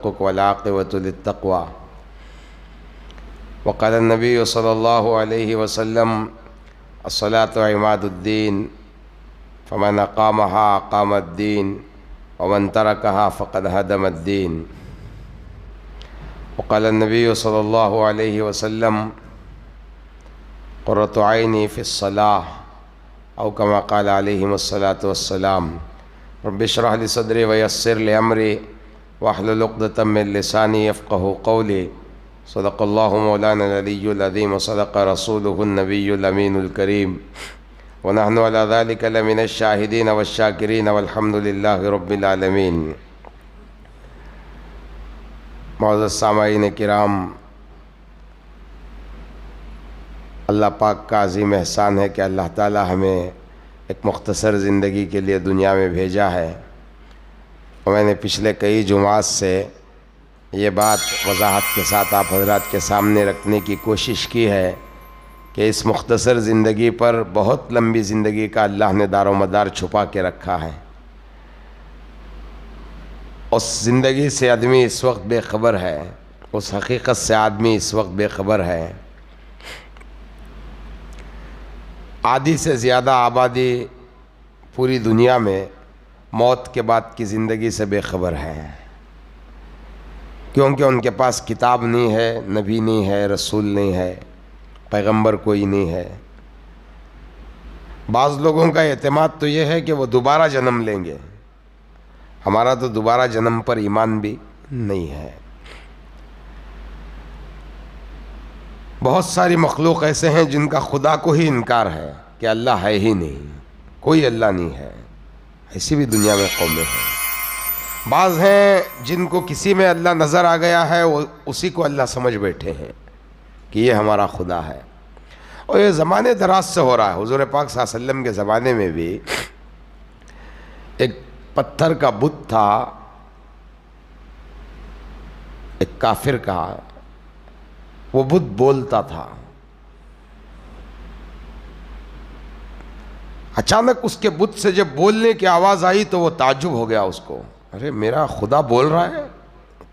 वलाक़िबतु लित्तक़वा। वक़ाल नबी सल्लल्लाहु अलैहि वसल्लम अस्सलातु इमादुद्दीन फ़मन अक़ामहा अक़ामद्दीन वमन तरकहा फ़क़द हदमद्दीन। वक़ाल नबी सल्लल्लाहु अलैहि वसल्लम क़ुर्रतु ऐनी फ़िस्सलाह औ कमा क़ाल अलैहिमुस्सलातु वस्सलाम। रब्बि इश्रह लि सदरी वयस्सिर लि अमरी वहलुल उक़दतम मिन लिसानी यफ़क़हू क़ौली। सदक़ल्लाहु मौलाना अल-अलिय्युल अज़ीम व सदक़ रसूलुहुन नबिय्युल अमीनुल करीम व नहनु अला ज़ालिका लमिनश शाहिदीन वश्शाकिरीन वल्हम्दुलिल्लाहि रब्बिल आलमीन। मौजूद सामाईन किराम, अल्लाह पाक का अज़ीम एहसान है कि अल्लाह ताला हमें एक मुख्तसर ज़िंदगी के लिए दुनिया में भेजा है। और मैंने पिछले कई जुमात से ये बात वजाहत के साथ आप हज़रात के सामने रखने की कोशिश की है कि इस मुख्तसर ज़िंदगी पर बहुत लंबी ज़िंदगी का अल्लाह ने दारो मदार छुपा के रखा है। उस ज़िंदगी से आदमी इस वक्त बेखबर है, उस हकीकत से आदमी इस वक्त बेखबर है। आधी से ज़्यादा आबादी पूरी दुनिया में मौत के बाद की ज़िंदगी से बेखबर है, क्योंकि उनके पास किताब नहीं है, नबी नहीं है, रसूल नहीं है, पैगंबर कोई नहीं है। बाज़ लोगों का एतमाद तो ये है कि वो दोबारा जन्म लेंगे। हमारा तो दोबारा जन्म पर ईमान भी नहीं है। बहुत सारी मखलूक ऐसे हैं जिनका खुदा को ही इनकार है कि अल्लाह है ही नहीं, कोई अल्लाह नहीं है। ऐसी भी दुनिया में कौमें हैं। बाज़ हैं जिनको किसी में अल्लाह नज़र आ गया है, वो उसी को अल्लाह समझ बैठे हैं कि ये हमारा खुदा है। और ये ज़माने दराज से हो रहा है। हुज़ूर पाक सल्लल्लाहु अलैहि वसल्लम के ज़माने में भी एक पत्थर का बुत था, एक काफिर का। वो बुत बोलता था। अचानक उसके बुत से जब बोलने की आवाज़ आई तो वो ताज्जुब हो गया उसको। अरे मेरा खुदा बोल रहा है,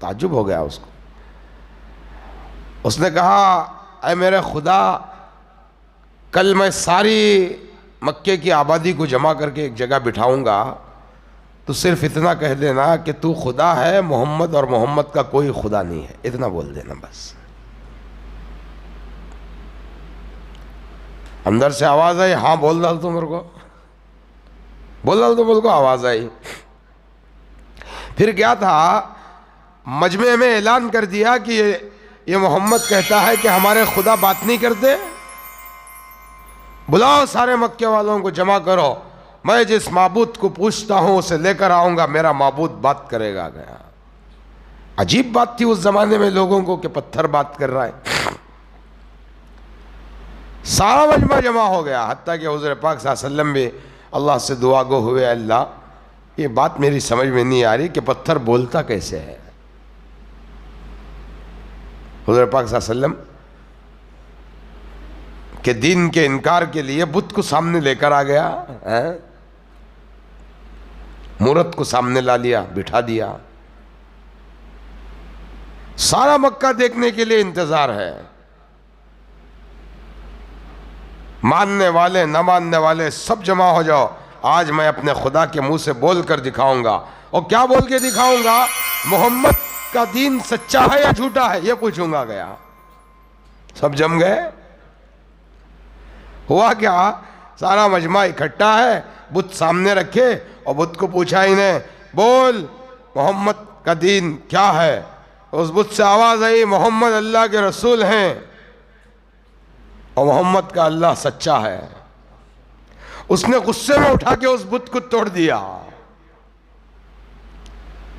ताज्जुब हो गया उसको। उसने कहा, अरे मेरे खुदा, कल मैं सारी मक्के की आबादी को जमा करके एक जगह बिठाऊंगा, तो सिर्फ इतना कह देना कि तू खुदा है मोहम्मद और मोहम्मद का कोई खुदा नहीं है। इतना बोल देना बस। अंदर से आवाज़ आई, हाँ बोल डाल तो मेरे को, बोल डाल तो मेरे को आवाज़ आई। फिर क्या था, मजमे में ऐलान कर दिया कि ये मोहम्मद कहता है कि हमारे खुदा बात नहीं करते। बुलाओ सारे मक्के वालों को जमा करो, मैं जिस माबूद को पूछता हूं उसे लेकर आऊंगा, मेरा माबूद बात करेगा। गया। अजीब बात थी उस जमाने में लोगों को कि पत्थर बात कर रहा है। सारा मजमा जमा हो गया, हत्ता कि हुज़ूर पाक सल्लल्लाहु अलैहि वसल्लम भी अल्लाह से दुआ गो हुए, अल्लाह ये बात मेरी समझ में नहीं आ रही कि पत्थर बोलता कैसे है। हुज़ूर पाक सल्लल्लाहु अलैहि वसल्लम के दीन के इनकार के लिए बुत को सामने लेकर आ गया, मूरत को सामने ला लिया, बिठा दिया। सारा मक्का देखने के लिए इंतजार है। मानने वाले न मानने वाले सब जमा हो जाओ, आज मैं अपने खुदा के मुंह से बोल कर दिखाऊंगा। और क्या बोल के दिखाऊंगा? मोहम्मद का दीन सच्चा है या झूठा है, ये पूछूंगा। गया। सब जम गए। हुआ क्या, सारा मजमा इकट्ठा है, बुत सामने रखे और बुत को पूछा इन्हें, बोल मोहम्मद का दीन क्या है। उस बुत से आवाज आई, मोहम्मद अल्लाह के रसूल हैं और मोहम्मद का अल्लाह सच्चा है। उसने गुस्से में उठा के उस बुत को तोड़ दिया।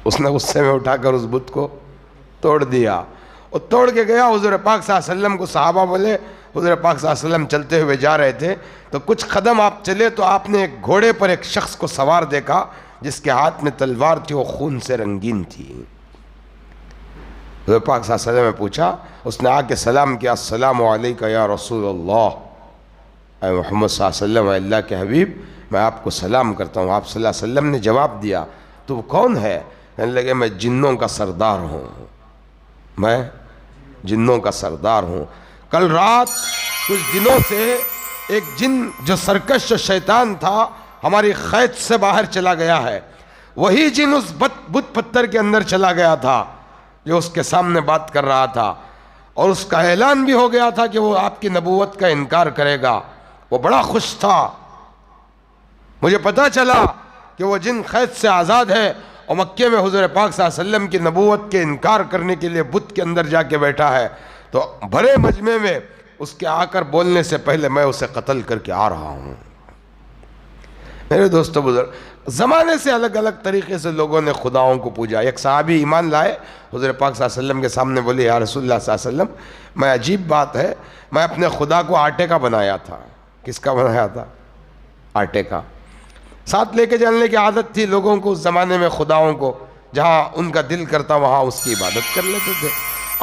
उसने गुस्से में उठाकर उस बुत को तोड़ दिया और तोड़ के गया। हुज़ूर पाक सल्लल्लाहु अलैहि वसल्लम को सहाबा बोले, हुज़ूर पाक सल्लल्लाहु अलैहि वसल्लम चलते हुए जा रहे थे, तो कुछ कदम आप चले तो आपने एक घोड़े पर एक शख्स को सवार देखा जिसके हाथ में तलवार थी, वो खून से रंगीन थी। हुज़ूर पाक सल्लल्लाहु अलैहि वसल्लम ने पूछा, उसने आके सलाम किया, अस्सलामु अलैका या रसूल अल्लाह, मोहम्मद सल्लल्लाहु अलैहि वसल्लम, अल्लाह के हबीब मैं आपको सलाम करता हूँ। आप सल्लल्लाहु अलैहि वसल्लम ने जवाब दिया, तो वो कौन है? कहने लगे मैं जिन्नों का सरदार हूँ, मैं जिन्नों का सरदार हूँ। कल रात कुछ दिनों से एक जिन जो सरकश शैतान था हमारी कैद से बाहर चला गया है, वही जिन उस बुत पत्थर के अंदर चला गया था जो उसके सामने बात कर रहा था, और उसका ऐलान भी हो गया था कि वो आपकी नबूवत का इनकार करेगा। वो बड़ा खुश था। मुझे पता चला कि वो जिन कैद से आज़ाद है और मक्के में हुज़ूर पाक सल्लल्लाहु अलैहि वसल्लम की नबूवत के इनकार करने के लिए बुत के अंदर जाके बैठा है, तो भरे मजमे में उसके आकर बोलने से पहले मैं उसे कत्ल करके आ रहा हूँ। मेरे दोस्तों बुजुर्ग, ज़माने से अलग अलग तरीक़े से लोगों ने खुदाओं को पूजा। एक सहाबी ईमान लाए, हुज़ूर पाक सल्लल्लाहु अलैहि वसल्लम के सामने बोले, या रसूलुल्लाह सल्लल्लाहु अलैहि वसल्लम, मैं अजीब बात है, मैं अपने खुदा को आटे का बनाया था। किसका बनाया था? आटे का। साथ लेके चलने की आदत थी लोगों को उस ज़माने में, खुदाओं को जहाँ उनका दिल करता वहाँ उसकी इबादत कर लेते थे।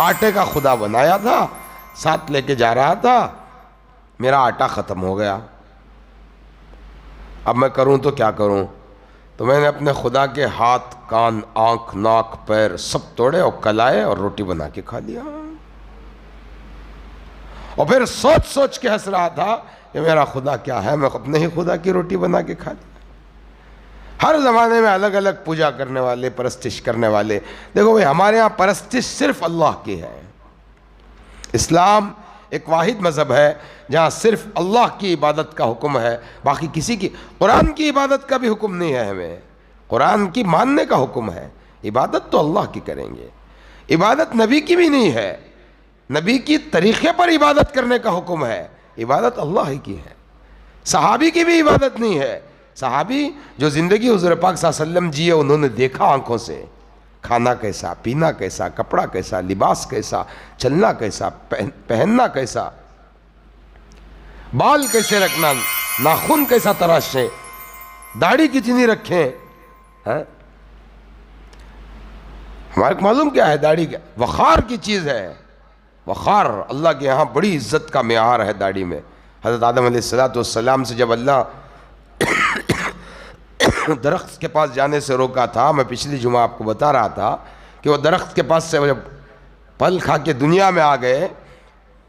आटे का खुदा बनाया था, साथ लेके जा रहा था, मेरा आटा ख़त्म हो गया, अब मैं करूं तो क्या करूं? तो मैंने अपने खुदा के हाथ, कान, आंख, नाक, पैर सब तोड़े और कलाए और रोटी बना के खा लिया। और फिर सोच सोच के हंस रहा था कि मेरा खुदा क्या है, मैं अपने ही खुदा की रोटी बना के खा लिया। हर ज़माने में अलग अलग पूजा करने वाले, परस्तिश करने वाले। देखो भाई, हमारे यहाँ परस्तिश सिर्फ अल्लाह की है। इस्लाम एक वाहिद मज़हब है जहाँ सिर्फ अल्लाह की इबादत का हुक्म है, बाकी किसी की, कुरान की इबादत का भी हुक्म नहीं है हमें। कुरान की मानने का हुक्म है, इबादत तो अल्लाह की करेंगे। इबादत नबी की भी नहीं है, नबी की तरीक़े पर इबादत करने का हुक्म है, इबादत अल्लाह ही की है। सहाबी की भी इबादत नहीं है। सहाबी जो ज़िंदगी हुज़ूर पाक सल्लल्लाहु अलैहि वसल्लम जिए, उन्होंने देखा आँखों से खाना कैसा, पीना कैसा, कपड़ा कैसा, लिबास कैसा, चलना कैसा, पहनना कैसा, बाल कैसे रखना, नाखून कैसा तराशे, दाढ़ी कितनी रखें, हैं? हमारे को मालूम क्या है दाढ़ी? क्या वक़ार की चीज़ है। वक़ार अल्लाह के यहाँ बड़ी इज्जत का मेयार है दाढ़ी में। हज़रत आदम अलैहिस्सलाम से जब अल्लाह दरख्त के पास जाने से रोका था, मैं पिछली जुमा आपको बता रहा था कि वो दरख्त के पास से जब फल खा के दुनिया में आ गए,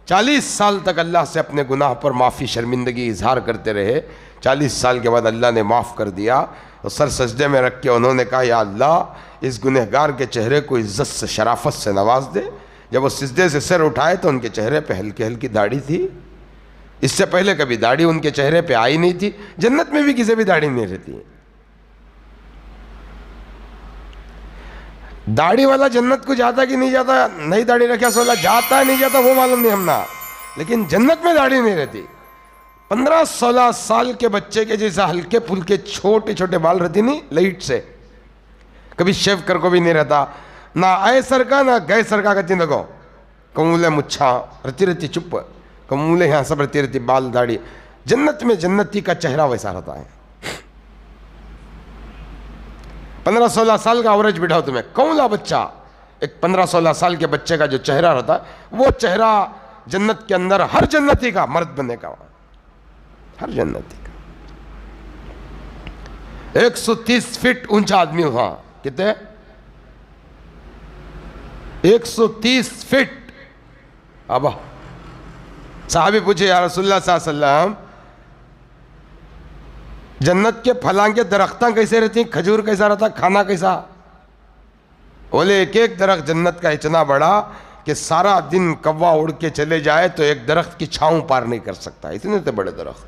40 साल तक अल्लाह से अपने गुनाह पर माफ़ी, शर्मिंदगी इजहार करते रहे। 40 साल के बाद अल्लाह ने माफ़ कर दिया। तो सर सजदे में रख के उन्होंने कहा, या अल्लाह, इस गुनहगार के चेहरे को इज़्ज़त से, शराफत से नवाज दे। जब वो सिजदे से सिर उठाए तो उनके चेहरे पे हल्की हल्की दाढ़ी थी। इससे पहले कभी दाढ़ी उनके चेहरे पे आई नहीं थी। जन्नत में भी किसी भी दाढ़ी नहीं रहती। दाढ़ी वाला जन्नत को जाता कि नहीं जाता? नहीं दाढ़ी रखा सोला जाता है, नहीं जाता वो मालूम नहीं हमना, लेकिन जन्नत में दाढ़ी नहीं रहती। 15-16 साल के बच्चे के जैसा हल्के फुल्के छोटे छोटे बाल रहती नहीं, लाइट से, कभी शेव कर को भी नहीं रहता, ना आए सर का ना गए सर का। कहती देखो कमूले मुच्छा रती रहती, चुप कमूले यहाँ सब रहती रहती, बाल दाढ़ी। जन्नत में जन्नती का चेहरा वैसा रहता है। 15-16 साल का एवरेज बिठाओ तुम्हें, कौला बच्चा, एक 15-16 साल के बच्चे का जो चेहरा रहता है, वो चेहरा जन्नत के अंदर हर जन्नती का मर्द बनने का, हर जन्नती का। 130 फीट ऊंचा आदमी हुआ, कितने? 130 फीट। अब साहबी पूछे, या रसूलुल्लाह सल्लल्लाहु अलैहि वसल्लम, जन्नत के फलां के दरख्तां कैसे रहती, खजूर कैसा रहता, खाना कैसा? बोले एक एक दरख्त जन्नत का इतना बड़ा कि सारा दिन कौवा उड़ के चले जाए तो एक दरख्त की छांव पार नहीं कर सकता, इतने तो बड़े दरख्त।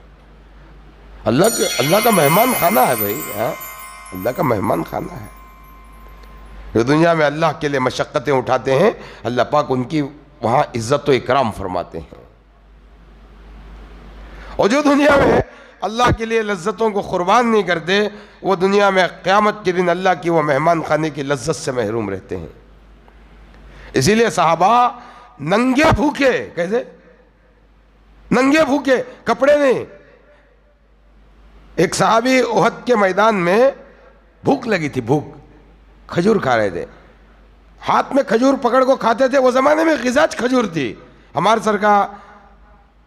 अल्लाह का मेहमान खाना है भाई, हाँ, अल्लाह का मेहमान खाना है। जो दुनिया में अल्लाह के लिए मशक्क़तें उठाते हैं, अल्लाह पाक उनकी वहाँ इज़्ज़त व इकराम फरमाते हैं। और जो दुनिया में अल्लाह के लिए लज्जतों को कुर्बान नहीं करते, वो दुनिया में क़यामत के दिन अल्लाह की वो मेहमान खाने की लज्जत से महरूम रहते हैं। इसीलिए सहाबा नंगे भूखे, कैसे नंगे भूखे, कपड़े नहीं। एक सहाबी उहद के मैदान में भूख लगी थी, भूख, खजूर खा रहे थे, हाथ में खजूर पकड़ को खाते थे। वो ज़माने में ग़िज़ाज खजूर थी। हमारे सर का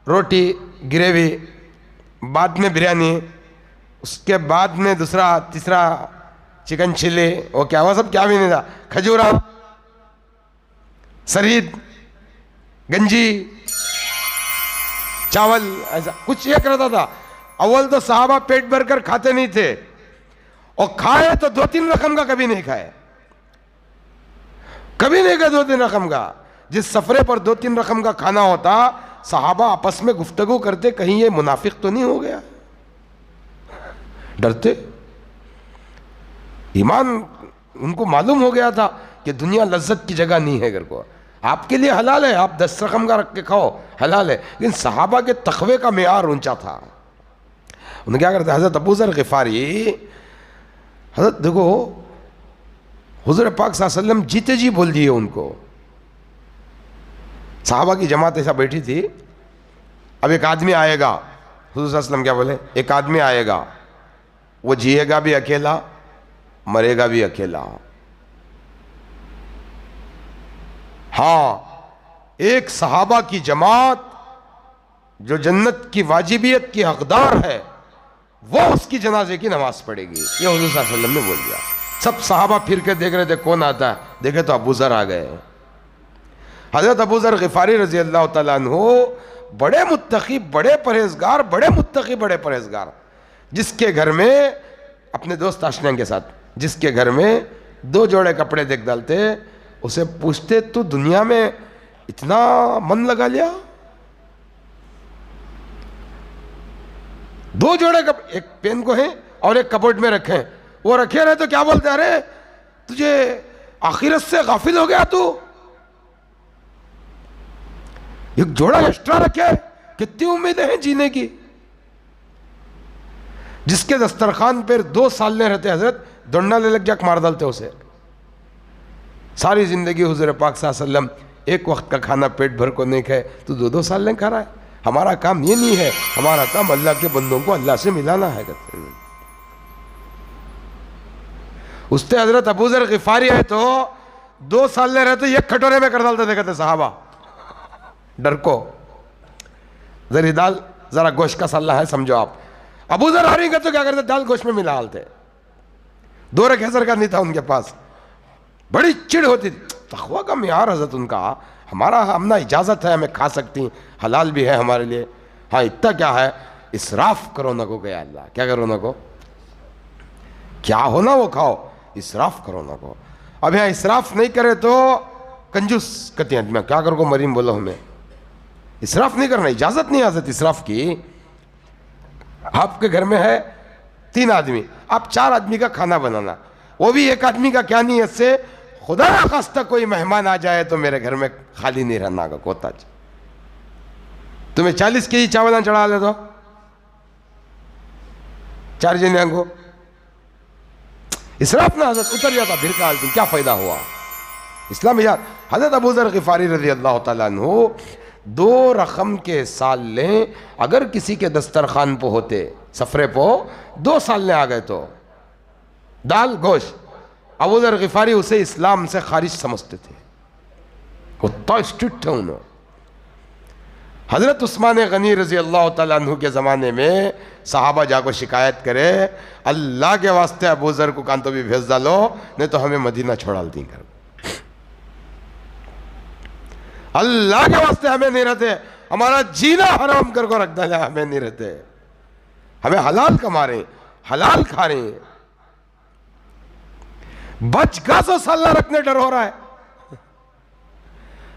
रोटी, ग्रेवी, बाद में बिरयानी, उसके बाद में दूसरा तीसरा चिकन चिली, वो क्या हुआ, सब क्या भी नहीं था, खजूरा, सरीद, गंजी, चावल, ऐसा कुछ एक रहता था। अव्वल तो साहबा पेट भरकर खाते नहीं थे, और खाए तो 2-3 रकम का कभी नहीं खाए, कभी नहीं खाए 2-3 रकम का। जिस सफरे पर 2-3 रकम का खाना होता, साहबा आपस में गुफ्तगू करते, कहीं ये मुनाफिक तो नहीं हो गया, डरते। ईमान उनको मालूम हो गया था कि दुनिया लज्जत की जगह नहीं है। घर को आपके लिए हलाल है, आप 10 रकम का रख के खाओ, हलाल है, लेकिन सहाबा के तकवे का मेयार ऊंचा था। उन्हें क्या करते, हजरत अबू ज़र ग़िफ़ारी, हजरत देखो हुज़ूर पाक सल्लल्लाहु अलैहि वसल्लम जीते जी बोल दिए उनको। सहाबा की जमात ऐसा बैठी थी, अब एक आदमी आएगा, हुज़ूर सल्लल्लाहु अलैहि वसल्लम क्या बोले, एक आदमी आएगा, वो जिएगा भी अकेला, मरेगा भी अकेला। हाँ, एक सहाबा की जमात जो जन्नत की वाजिबियत की हकदार है, वो उसकी जनाजे की नमाज पढ़ेगी, ये हुज़ूर सल्लल्लाहु अलैहि वसल्लम ने बोल दिया। सब सहाबा फिर के देख रहे थे कौन आता है, देखे तो अबू ज़र आ गए। हज़रत अबू ज़र ग़िफ़ारी रज़ी अल्लाह तआला अन्हु बड़े मुत्तक़ी, बड़े परहेज़गार, बड़े मुत्तक़ी, बड़े परहेज़गार, जिसके घर में अपने दोस्त आशना के साथ, जिसके घर में 2 जोड़े कपड़े देख डालते, उसे पूछते तू दुनिया में इतना मन लगा लिया, 2 जोड़े कपड़े, एक पेन को है और एक कपबोर्ड में रखे, वो रखे रहे तो क्या बोलते, अरे तुझे आखिरत से गाफिल हो गया तू, एक जोड़ा एक्स्ट्रा रखे, कितनी उम्मीदें हैं जीने की। जिसके दस्तरखान पर 2 साल ने रहते हजरत दौड़ना ले लग जाक मार डालते उसे। सारी जिंदगी हुजूर पाक सल्लल्लाहु अलैहि वसल्लम एक वक्त का खाना पेट भर को नहीं खाए, तो 2-2 साल नहीं खा रहा है। हमारा काम ये नहीं है, हमारा काम अल्लाह के बंदों को अल्लाह से मिलाना है। उससे हजरत अबू ज़र ग़िफ़ारी है तो 2 साल ले रहते, एक कटोरे में कर डालते थे, कहते साहबा डर को, जरी दाल जरा गोश्त का सल्ला है समझो आप। अबू ज़र आ रही का तो क्या करते, दाल गोश्त में मिला डालते, 2 रखेसर का नहीं था उनके पास, बड़ी चिढ़ होती थी। तक़वा का मियार हजरत उनका, हमारा हमना इजाज़त है, हमें खा सकती, हलाल भी है हमारे लिए। हाँ इतना क्या है, इसराफ करो ना को, गया अल्लाह क्या करो ना को, क्या हो ना वो खाओ, इसराफ करो ना को। अब यहाँ इसराफ नहीं करे तो कंजूस कहते हैं, मैं क्या करो को मरीम बोलो, हमें इसराफ नहीं करना, इजाज़त नहीं हजरत इसराफ की। आपके घर में है 3 आदमी, आप 4 आदमी का खाना बनाना, वो भी एक आदमी का क्या नीयत से, खुदा ना खास्ता कोई मेहमान आ जाए तो मेरे घर में खाली नहीं रहना का कोता, तुम्हें 40 केजी चावल चढ़ा ले दो 4 जने को, इसराफ ना हजरत उतर जाता, फिर का क्या फायदा हुआ। इस्लाम याद, हजरत अबू ज़र ग़िफ़ारी रज़ी अल्लाह तआला अन्हु 2 रकम के साल लें, अगर किसी के दस्तरखान पे होते, सफरे पे 2 साल ले आ गए तो दाल गोश्त, अबू ज़र ग़िफ़ारी उसे इस्लाम से खारिज समझते थे, वो तो स्ट्रिक्ट थे उन्होंने। हज़रत उस्मान गनी रज़ी अल्लाह तआला अन्हु के ज़माने में सहाबा जाको शिकायत करे, अल्लाह के वास्ते अबू ज़र को कान तो भी भेज डालो, नहीं तो हमें मदीना छोड़ा दी कर, अल्लाह के वास्ते हमें नहीं रहते, हमारा जीना हराम कर को रख डाला, हमें नहीं रहते, हमें हलाल कमा रहे, हलाल खा रहे हैं, बच का सो साला रखने डर हो रहा है।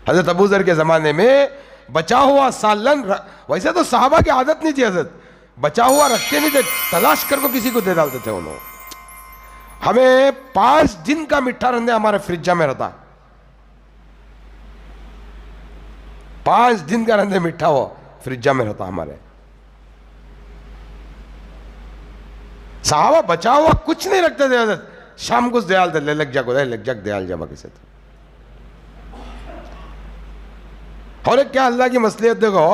हजरत अबू ज़र के ज़माने में बचा हुआ सालन, वैसे तो सहाबा की आदत नहीं थी हजरत, बचा हुआ रखते नहीं थे, तलाश कर को किसी को दे डालते थे उन्होंने। हमें 5 दिन का मिठा रंधे हमारे फ्रिजा में रहता, 5 दिन का रंधे मिठा हो फ्रिजा में रहता हमारे। सहाबा बचा हुआ कुछ नहीं रखते थे हजरत, शाम को दयाल दे ले लग जाक दयाल जा बाकी से। और एक क्या अल्लाह की मसलियत देखो,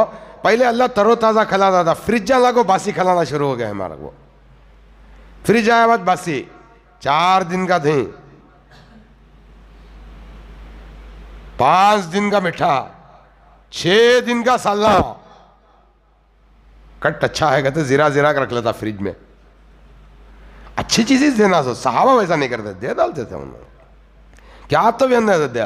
पहले अल्लाह तरोताज़ा खिलाता था, फ्रिज अल्लाह को बासी खिलाना शुरू हो गया हमारा। वो फ्रिज आया बाद बासी, 4 दिन का दही, 5 दिन का मिठा, 6 दिन का साला, कट अच्छा है कहते जीरा जीरा रख लेता फ्रिज में। अच्छी चीज़ें देना। सो सहाबा वैसा नहीं करते, दे डालते थे उन्होंने। क्या तो भी अंदर दे।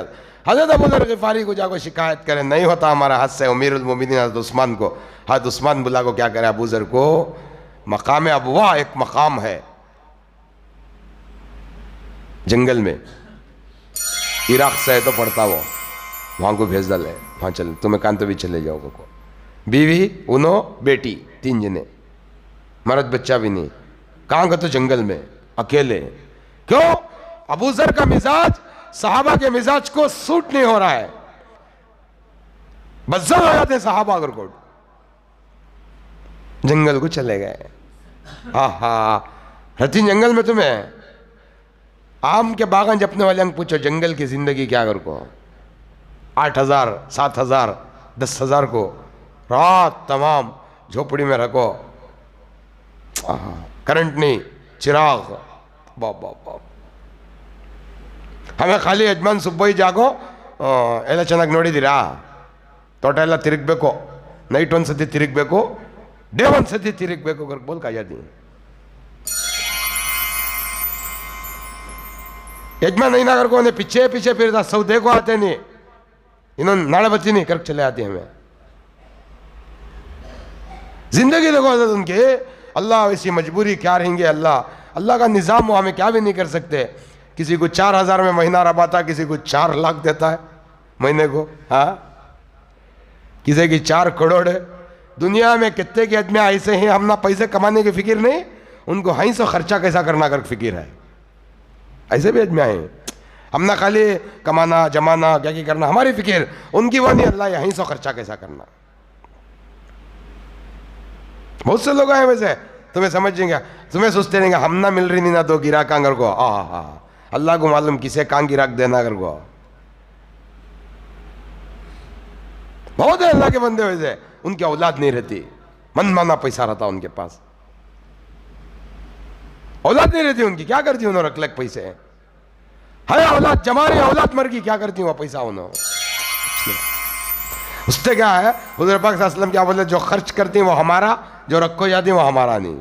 हज़रत अबू ज़र ग़िफ़ारी को जाकर शिकायत करें, नहीं होता हमारा हद से, अमीरुल मोमिनीन हज़रत उस्मान को, हज़रत उस्मान बुला को क्या करे अबू ज़र को, मकाम अबवा एक मकाम है जंगल में, इराक से है तो पड़ता वो, वहाँ को भेज डाले, वहाँ चल तुम्हें कान तो भी चले जाओ को। बीवी उनो बेटी 3 जने, मर्द बच्चा भी नहीं, कहाँ का तो जंगल में अकेले। क्यों? अबू ज़र का मिजाज सहाबा के मिजाज को सूट नहीं हो रहा है, बज्जा हो जाते सहाबा अगर को। जंगल को चले गए। हा रहती जंगल में तुम्हें आम के बागान जपने वाले अंग पूछो जंगल की जिंदगी क्या कर को, 8,000 7,000 10,000 को रात तमाम झोपड़ी में रखो, करंट नहीं, चिराग, बाप बाप बाप। हमें खाली यजमान सुब्बई जागो ಎಲ್ಲ ಚೆನ್ನಾಗಿ ನೋಡಿದ್ದೀರಾ, ತೋಟ ಎಲ್ಲ ತಿರುಗಬೇಕು, ನೈಟ್ ಒಂದ್ಸತಿ ತಿರುಗಬೇಕು, ಡೇ ಒಂದ್ಸತಿ ತಿರುಗಬೇಕು ಬೋಲ್ ಕಾಯ್ದಿ। यजमान ಏನಾಗರ್ को पीछे पीछे फिरता, सब देखो आते नहीं, इन्होंने नाड़े बच्ची नहीं कर चले आती हमें। जिंदगी देखो उनके, अल्लाह ऐसी मजबूरी क्या रहेंगे, अल्लाह का निज़ाम हो, हमें क्या भी नहीं कर सकते। किसी को 4,000 में महीना रबाता, किसी को 4 लाख देता है महीने को, हाँ, किसी की 4 करोड़ है। दुनिया में कितने के आदमी ऐसे हैं, हम ना पैसे कमाने की फिक्र नहीं, उनको हाई सो खर्चा कैसा करना कर फिक्र है। ऐसे भी आदमी आए, हम ना खाली कमाना जमाना क्या क्या करना हमारी फिक्र, उनकी वो नहीं, अल्लाह यहीं सो खर्चा कैसा करना। बहुत से लोग आए वैसे, तुम्हें समझेंगे, तुम्हें सोचते रहेंगे हम ना मिल रही नहीं ना तो गिरा कांगर को, अल्लाह को मालूम किसे कांग गिराक देना कर को। बहुत है अल्लाह के बंदे वैसे, उनकी औलाद नहीं रहती, मनमाना पैसा रहता उनके पास, औलाद नहीं रहती उनकी, क्या करती उन्होंने रख लग पैसे है, औलाद जमा रही, औलाद मर गई, क्या करती हुआ पैसा उन्होंने, उससे क्या है। हुज़ूर पाक सल्लल्लाहु अलैहि वसल्लम क्या बोले, जो खर्च करती हैं वो हमारा, जो रखो जाती है वो हमारा नहीं,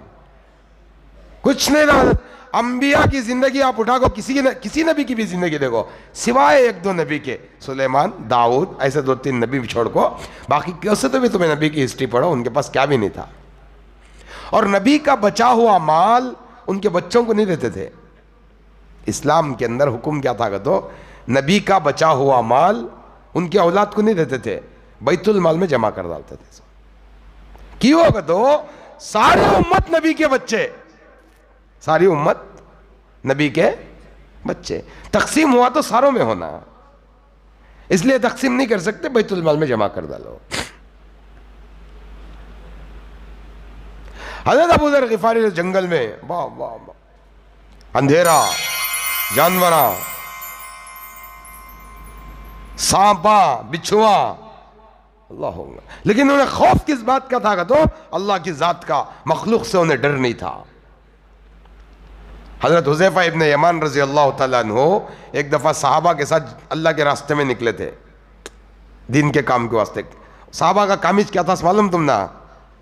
कुछ नहीं रहा। अंबिया की जिंदगी आप उठा को, किसी नबी की भी जिंदगी देखो, सिवाय 1-2 नबी के, सुलेमान, दाऊद, ऐसे 2-3 नबी छोड़ को, बाकी कैसे तो भी तुम्हें नबी की हिस्ट्री पढ़ो, उनके पास क्या भी नहीं था। और नबी का बचा हुआ माल उनके बच्चों को नहीं देते थे। इस्लाम के अंदर हुक्म क्या था, तो नबी का बचा हुआ माल उनकी औलाद को नहीं देते थे, बैतुल माल में जमा कर डालते थे। क्यों होगा, तो सारी उम्मत नबी के बच्चे, सारी उम्मत नबी के बच्चे, तकसीम हुआ तो सारों में होना, इसलिए तकसीम नहीं कर सकते, बैतुल माल में जमा कर डालो। हज़रत अबू ज़र ग़िफ़ारी जंगल में, वाह वाह वाह, अंधेरा, जानवरा, सांपा, बिच्छुआ, अल्लाह, लेकिन उन्हें खौफ किस बात का था, तो अल्लाह की जात का, मखलूक से उन्हें डर नहीं था। हज़रत हुज़ैफ़ा इब्न यमान रज़ी अल्लाह तआला अन्हु एक दफ़ा सहाबा के साथ अल्लाह के रास्ते में निकले थे, दीन के काम के वास्ते। सहाबा का कामिज क्या था मालूम तुम ना,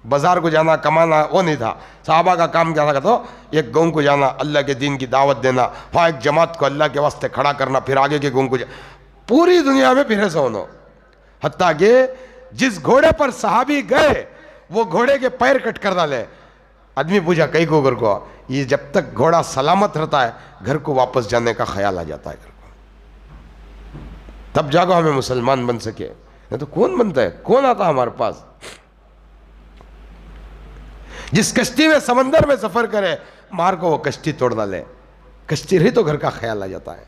बाजार को जाना कमाना वो नहीं था। सहाबा का काम क्या था, तो एक गाँव को जाना, अल्लाह के दीन की दावत देना, वहाँ एक जमात को अल्लाह के वास्ते खड़ा करना, फिर आगे के गाँव को पूरी दुनिया में फिरे सोनो। हत्ता कि जिस घोड़े पर सहाबी गए वो घोड़े के पैर कट कर डाले। आदमी पूछा कई को घर को, ये जब तक घोड़ा सलामत रहता है घर को वापस जाने का ख्याल आ जाता है घर को, तब जागो हमें मुसलमान बन सके, नहीं तो कौन बनता है, कौन आता हमारे पास। जिस कश्ती में समंदर में सफर करे मार को वो कश्ती तोड़ डाले, कश्ती रही तो घर का ख्याल आ जाता है।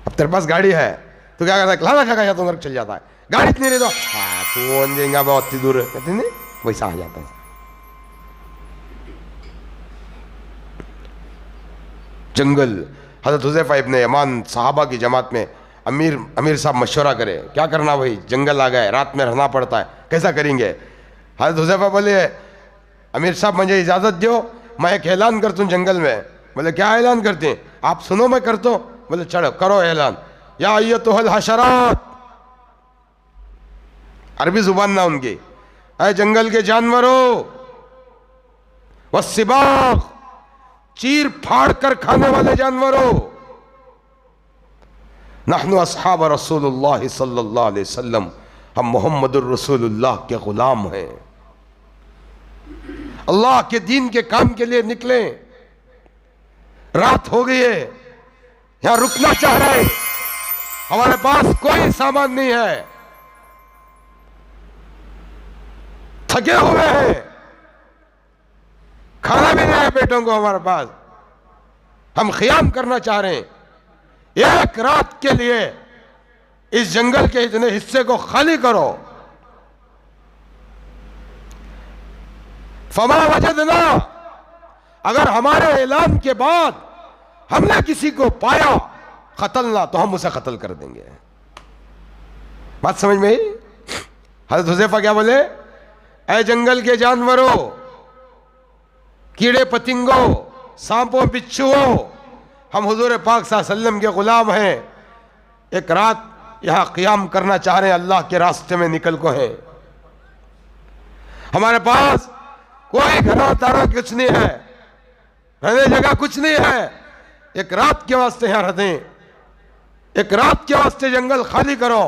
अब तेरे पास गाड़ी है तो क्या करता है, लाना खा तो घर चल जाता है, गाड़ी इतनी रही तो कौन जाएगा बहुत दूर, कहते नहीं वैसा आ जाता है। जंगल, हज़रत हुज़ैफ़ा इब्न यमान सहाबा की जमात में, अमीर साहब मशवरा करे क्या करना, भाई जंगल आ गए, रात में रहना पड़ता है, कैसा करेंगे। हज़रत हुज़ैफ़ा बोले अमीर साहब मुझे इजाज़त दो, मैं एक ऐलान करता हूँ जंगल में। बोले क्या ऐलान करते हैं, आप सुनो मैं करता हूँ। बोले चलो करो ऐलान, या अय्युहल हशरात, अरबी जुबान ना उनकी, अरे जंगल के जानवरों, वस्सिबाग, चीर फाड़ कर खाने वाले जानवरों, नहनु अस्हाब रसूलुल्लाह सल्लल्लाहु अलैहि वसल्लम, हम मोहम्मदुर रसूलुल्लाह के गुलाम हैं। अल्लाह के दीन के काम के लिए निकले, रात हो गई है, यहां रुकना चाह रहे हैं, हमारे पास कोई सामान नहीं है, थके हुए हैं, खाना भी नहीं है पेटों को हमारे पास, हम ख़ियाम करना चाह रहे हैं, एक रात के लिए इस जंगल के इतने हिस्से को खाली करो। फमा वजदना, अगर हमारे ऐलान के बाद हमने किसी को पाया कतलना, तो हम उसे कत्ल कर देंगे। बात समझ में आई? हज़रत हुज़ैफा क्या बोले? ऐ जंगल के जानवरों, कीड़े पतिंगों, सांपों बिच्छुओं, हम हुजूर पाक सल्लल्लाहु अलैहि वसल्लम के गुलाम हैं, एक रात यहां क़ियाम करना चाह रहे हैं, अल्लाह के रास्ते में निकल को है, हमारे पास कोई घना तारा कुछ नहीं है, रहने जगह कुछ नहीं है, एक रात के वास्ते यहां रहते, एक रात के वास्ते जंगल खाली करो,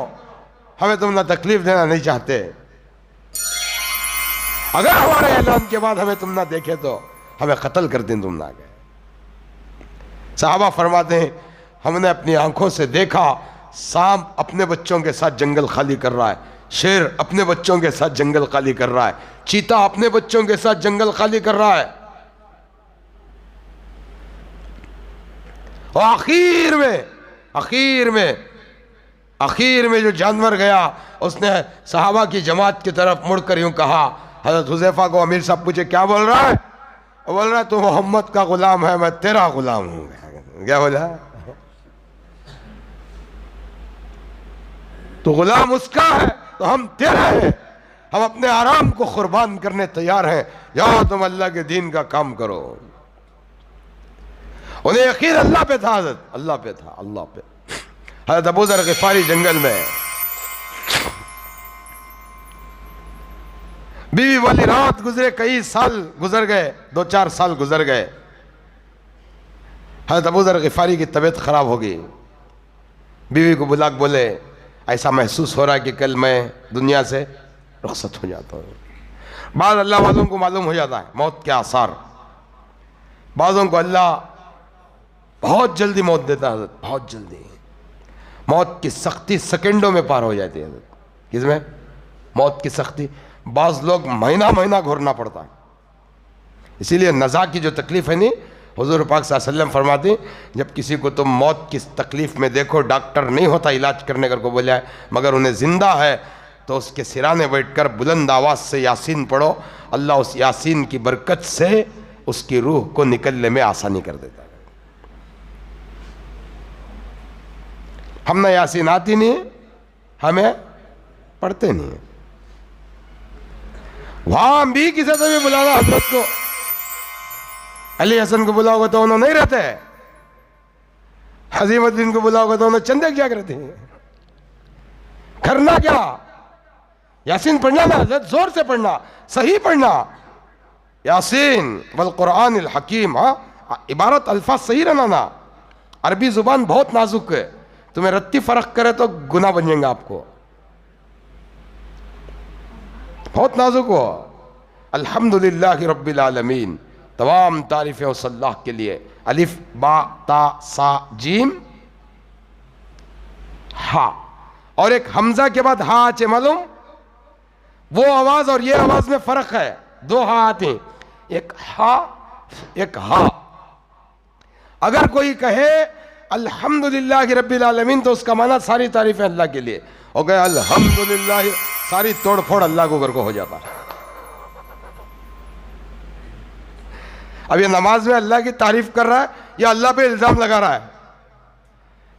हमें तुम ना तकलीफ देना नहीं चाहते, अगर हमारे ऐलान के बाद हमें तुम ना देखे तो हमें कत्ल कर दें, तुम ना गए। साहबा फरमाते हैं, हमने अपनी आंखों से देखा सांप अपने बच्चों के साथ जंगल खाली कर रहा है, शेर अपने बच्चों के साथ जंगल खाली कर रहा है, चीता अपने बच्चों के साथ जंगल खाली कर रहा है, और आखिर में जो जानवर गया, उसने सहाबा की जमात की तरफ मुड़कर यूं कहा, हज़रत हुज़ैफा को अमीर साहब पूछे क्या बोल रहा है? बोल रहा है तू मोहम्मद का गुलाम है, मैं तेरा गुलाम हूं। क्या बोला? तो गुलाम उसका है तो हम तेरे हैं, हम अपने आराम को कुर्बान करने तैयार हैं, जाओ तुम अल्लाह के दीन का काम करो। उन्हें यकीन अल्लाह पे था, अल्लाह पे था, अल्लाह पे। हज़रत अबू ज़र ग़िफ़ारी जंगल में, बीवी वाली रात गुजरे, कई साल गुजर गए, 2-4 साल गुजर गए, हज़रत अबू ज़र ग़िफ़ारी की तबीयत खराब हो गई, बीवी को बुला के बोले ऐसा महसूस हो रहा है कि कल मैं दुनिया से रुखसत हो जाता हूँ। बाद अल्लाह वालों को मालूम हो जाता है मौत के आसार, बाज़ों को अल्लाह बहुत जल्दी मौत देता है, बहुत जल्दी मौत की सख्ती सेकंडों में पार हो जाती है। किसमें मौत की सख्ती? बाज़ लोग महीना महीना घूरना पड़ता है, इसीलिए नज़ा की जो तकलीफ़ है नहीं, हुज़ूर पाक सल्लल्लाहु अलैहि वसल्लम फरमाते जब किसी को तुम मौत की तकलीफ़ में देखो, डॉक्टर नहीं होता इलाज करने को बोला है, मगर उन्हें ज़िंदा है तो उसके सिराने बैठकर बुलंद आवाज़ से यासीन पढ़ो, अल्लाह उस यासीन की बरकत से उसकी रूह को निकलने में आसानी कर देता है। हमने यासीन आती नहीं है, हमें पढ़ते नहीं है, वहां भी किसी से भी बुलाना, हजरत को अली हसन को बुलाओगे तो उन्होंने नहीं रहते, हजीमुद्दीन को बुलाओगे तो उन्होंने चंदे क्या करते हैं, करना क्या? यासीन पढ़ना ना, जोर से पढ़ना, सही पढ़ना, यासीन वल कुरान अल हकीम। हाँ, इबारत अल्फाज सही रहना ना, अरबी जुबान बहुत नाजुक है, तुम्हें रत्ती फर्क करे तो गुनाह बन जाएगा आपको, बहुत नाजुक हो। अल्हम्दुलिल्लाहि रब्बिल आलमीन, तमाम तारीफ़ें उस अल्लाह के लिए। अलिफ बा ता सा जीम हा, और एक हमजा के बाद हा आचे, मालूम? वो आवाज और ये आवाज में फर्क है, दो हा आते, एक हा एक हा। अगर कोई कहे अल्हम्दुलिल्लाहि रब्बिल आलमीन तो उसका माना सारी तारीफ़ें अल्लाह के लिए हो गए, अल्हम्दुलिल्लाह सारी तोड़ फोड़ अल्लाह को घर को हो जाता है। अब ये नमाज में अल्लाह की तारीफ कर रहा है या अल्लाह पे इल्जाम लगा रहा है?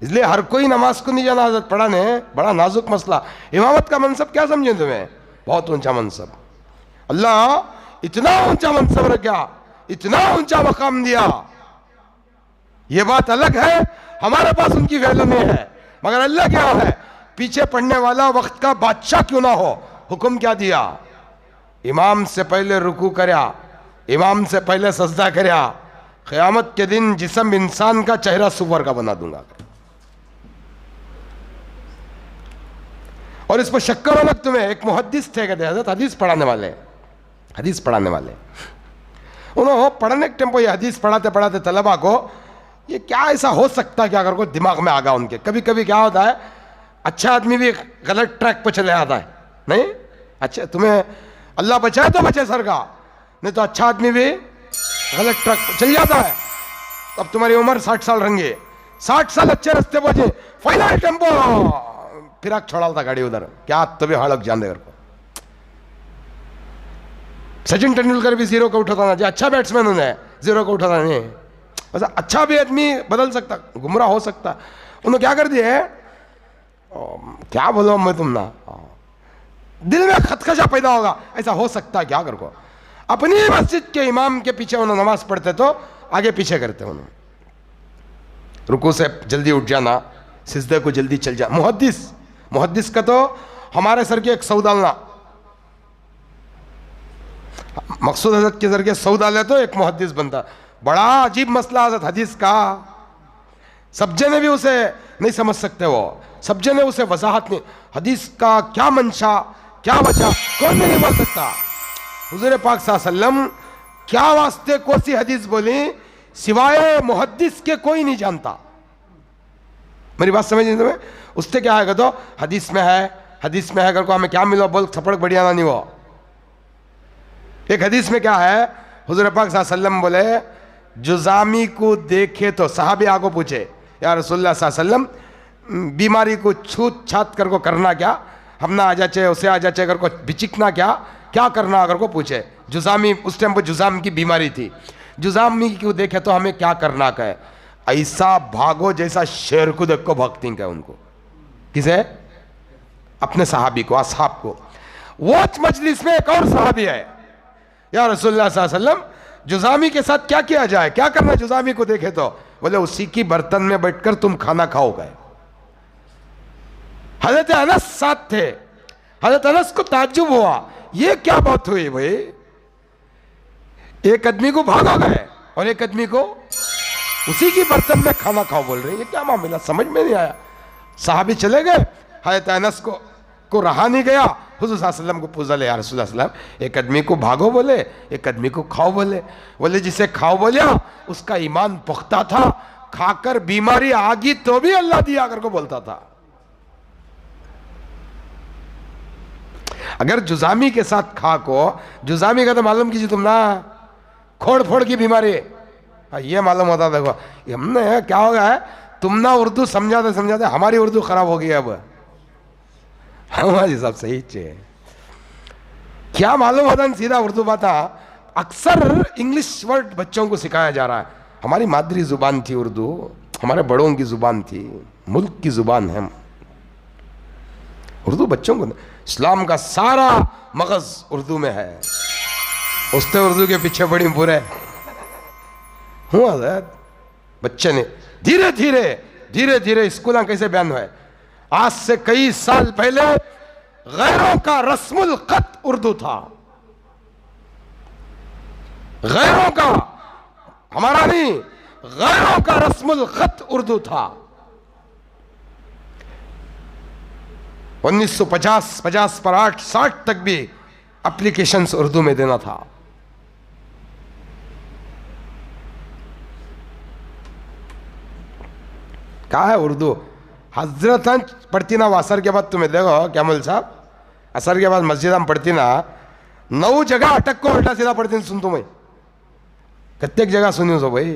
इसलिए हर कोई नमाज को नहीं जाना हजरत पढ़ाने, बड़ा नाजुक मसला। इमामत का मनसब क्या समझे तुम्हें? बहुत ऊंचा मनसब, अल्लाह इतना ऊंचा मनसब रखा, इतना ऊंचा मकाम दिया, ये बात अलग है, हमारे पास उनकी वैल्यू नहीं है, मगर अल्लाह क्या है, पीछे पढ़ने वाला वक्त का बादशाह क्यों ना हो, हुक्म क्या दिया? इमाम से पहले रुकू करया, इमाम से पहले सजदा करया, क़यामत के दिन जिस्म इंसान का, चेहरा सुअर का बना दूंगा। और इस पर शक करो मत। तुम्हें एक मुहद्दिस थे, कहते हज़रत हदीस पढ़ाने वाले, हदीस पढ़ाने वाले, उन्होंने पढ़ने के टेम्पो ये हदीस पढ़ाते पढ़ाते तलबा को ये क्या ऐसा हो सकता है, क्या अगर कोई दिमाग में आ गया उनके। कभी कभी क्या होता है, अच्छा आदमी भी गलत ट्रैक पर चले आता है। नहीं, अच्छा तुम्हें अल्लाह बचाए तो बचे सर का, नहीं तो अच्छा आदमी भी गलत ट्रैक पर चल जाता है। अब तुम्हारी उम्र 60 साल रहेंगे, 60 साल अच्छे रास्ते पहुंचे, फाइनल टेम्पो फिर छोड़ा था गाड़ी उधर, क्या तभी हालत जान दे। सचिन तेंदुलकर भी जीरो को उठाता ना, जो अच्छा बैट्समैन उन्हें जीरो को उठाता नहीं। वैसा अच्छा भी आदमी बदल सकता, गुमराह हो सकता। उन्होंने क्या कर दिया, क्या बोलो मैं तुम ना, दिल में खदखशा पैदा होगा, ऐसा हो सकता है क्या कर को। अपनी मस्जिद के इमाम के पीछे उन्होंने नमाज पढ़ते तो आगे पीछे करते, उन्होंने रुकू से जल्दी उठ जाना, सिजदे को जल्दी चल जाना। मुहद्दिस का तो हमारे सर के एक सौदालना, मकसूद हजरत के जरिए सौदा ले तो एक मुहद्दिस बनता। बड़ा अजीब मसला हजरत हदीस का, सब जने भी उसे नहीं समझ सकते, वो सब जने उसे वजाहत नहीं, हदीस का क्या मंशा क्या वजह कौन नहीं बोल सकता। हुजूर पाक सल्लल्लाहु अलैहि वसल्लम क्या वास्ते कौन सी हदीस बोली सिवाय मुहद्दिस के कोई नहीं जानता। मेरी बात समझ नहीं तुम्हें। उससे क्या है, तो हदीस में है, हदीस में है कर को हमें क्या मिलो, बोल थपड़ बढ़िया ना नहीं। वो एक हदीस में क्या है, हुजूर पाक सल्लल्लाहु अलैहि वसल्लम बोले जुजामी को देखे तो सहाबी आगो पूछे, या रसूलुल्लाह सल्लल्लाहु अलैहि वसल्लम बीमारी को छूत छात कर को करना क्या, हम ना आ जाचे उसे आ जाचे कर को बिचिकना क्या, क्या करना अगर को पूछे। जुजामी, उस टाइम पर जुजाम की बीमारी थी, जुजामी को देखे तो हमें क्या करना का है, ऐसा भागो जैसा शेर को देख को भक्ति का उनको। किसे? अपने सहाबी को, असहाब को। वो मजलिस में एक और सहाबी है, या रसूलुल्लाह सल्लल्लाहु अलैहि वसल्लम जुजामी के साथ क्या किया जाए, क्या करना जुजामी को देखे तो, बोले उसी की बर्तन में बैठकर तुम खाना खाओगे। हजरत अनस साथ थे, हजरत अनस को ताज्जुब हुआ, ये क्या बात हुई भाई, एक आदमी को भागोगे और एक आदमी को उसी की बर्तन में खाना खाओ बोल रहे, ये क्या मामला, समझ में नहीं आया। साहबी चले गए, हजरत अनस को रहा नहीं गया, हुजूर सल्लल्लाहु अलैहि वसल्लम को पूछा, ले या रसूलुल्लाह सल्लल्लाहु अलैहि वसल्लम, एक आदमी को भागो बोले, एक आदमी को खाओ बोले। बोले जिसे खाओ बोलिया उसका ईमान पुख्ता था, खाकर बीमारी आ गई तो भी अल्लाह दिया कर को बोलता था। अगर जुजामी के साथ खा को, जुजामी का तो मालूम कीजिए तुम ना, खोड़ फोड़ की बीमारी, ये मालूम होता। देखो हमने क्या हो गया है, तुम ना उर्दू समझाते समझाते हमारी उर्दू खराब हो गई। अब हमारी सब सही चाहिए, क्या मालूम होता सीधा उर्दू बात। अक्सर इंग्लिश वर्ड बच्चों को सिखाया जा रहा है। हमारी मादरी जुबान थी उर्दू, हमारे बड़ों की जुबान थी, मुल्क की जुबान है उर्दू। बच्चों को इस्लाम का सारा मगज उर्दू में है, उसने उर्दू के पीछे बड़ी बुरे हुआ। बच्चे ने धीरे धीरे धीरे धीरे स्कूल कैसे बयान हुए। आज से कई साल पहले गैरों का रस्मुल खत उर्दू था, गैरों का, हमारा नहीं, गैरों का रस्मुल खत उर्दू था। 1950 50 पर 8 60 तक भी एप्लीकेशंस उर्दू में देना था। क्या है उर्दू? हजरत पढ़ती ना, असर के बाद तुम्हें देखो कैमल साहब, असर के बाद मस्जिद हम पढ़ती ना, 9 जगह अटक को उल्टा सीधा पढ़ती सुन तुम्हें, कितने जगह सुनी सो भाई।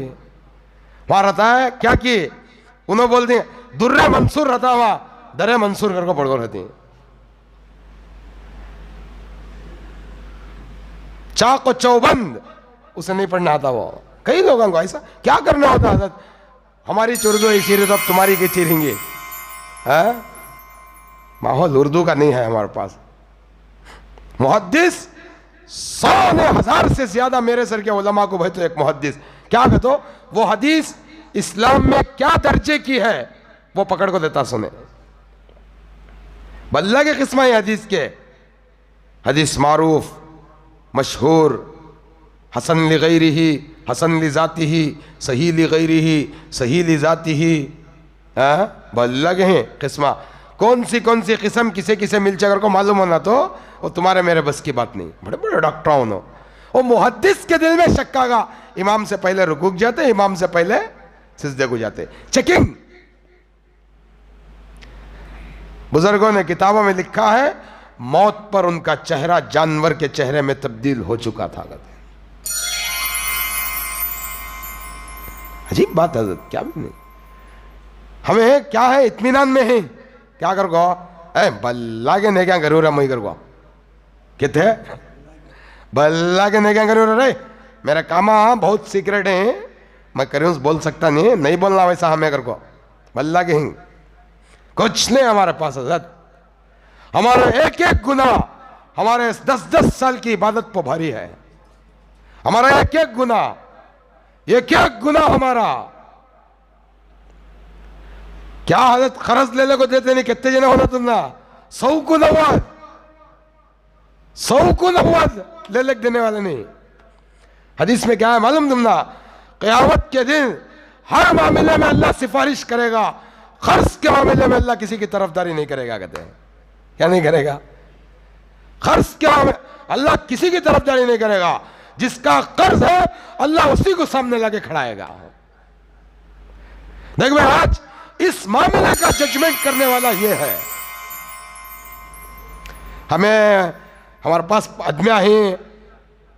वहां रहता है क्या कि उन्होंने बोल दिए दुर्रे मंसूर रहता, वहां दरे मंसूर करके पढ़ रहती। चाको चौबंद उसे नहीं पढ़ना आता। वो कई लोगों को ऐसा क्या करना होता है, हमारी उर्दू ऐसी रही तो अब तुम्हारी की चीरेंगे। माहौल उर्दू का नहीं है हमारे पास। मुहद्दिस 100 ने 1000 से ज्यादा मेरे सर के उलमा को भाई, तो एक मुहद्दिस क्या कहते, वो हदीस इस्लाम में क्या दर्जे की है वो पकड़ को देता सुने। बल्ला के किस्म है हदीस के, हदीस मारूफ मशहूर, हसन लिगैरिही, हसन ली जाती ही, सही ली गैरी ही, सही ली जाती ही, अलग हैं किस्मा। कौन सी किस्म किसे किसे मिल अगर को मालूम होना तो वो तुम्हारे मेरे बस की बात नहीं। बड़े बड़े डॉक्टर होनो, वो मुहद्दिस के दिल में शक आगा, इमाम से पहले रुकूक जाते, इमाम से पहले सिजदे को जाते। चेकिंग। बुजुर्गों ने किताबों में लिखा है मौत पर उनका चेहरा जानवर के चेहरे में तब्दील हो चुका था। अजीब बात है, क्या भी नहीं। हमें क्या है, इत्मीनान में है। क्या कर गो बल्ला के ने क्या करूँ रे, मैं कर गो कितने बल्ला के ने क्या करूँ रे, मेरा कामा बहुत सीक्रेट है, मैं करूँ बोल सकता नहीं, नहीं बोलना वैसा हमें कर गो बल्ला के हिंग कुछ नहीं हमारे पास। हजरत हमारे एक एक गुना हमारे 10-10 साल की इबादत पर भारी है। हमारा एक एक गुना हमारा क्या हालत, खरच लेने को देते नहीं। कितने जने होना तुम ना 100 को 90 ले लेक देने वाले नहीं। हदीस में क्या है मालूम तुम ना, क़यामत के दिन हर मामले में अल्लाह सिफारिश करेगा, खर्च के मामले में अल्लाह किसी की तरफदारी नहीं करेगा। कहते हैं क्या नहीं करेगा? खर्च के मामले अल्लाह किसी की तरफदारी नहीं करेगा। जिसका कर्ज है अल्लाह उसी को सामने लाके खड़ाएगा। देख भाई, आज इस मामले का जजमेंट करने वाला ये है। हमें हमारे पास आदमियां ही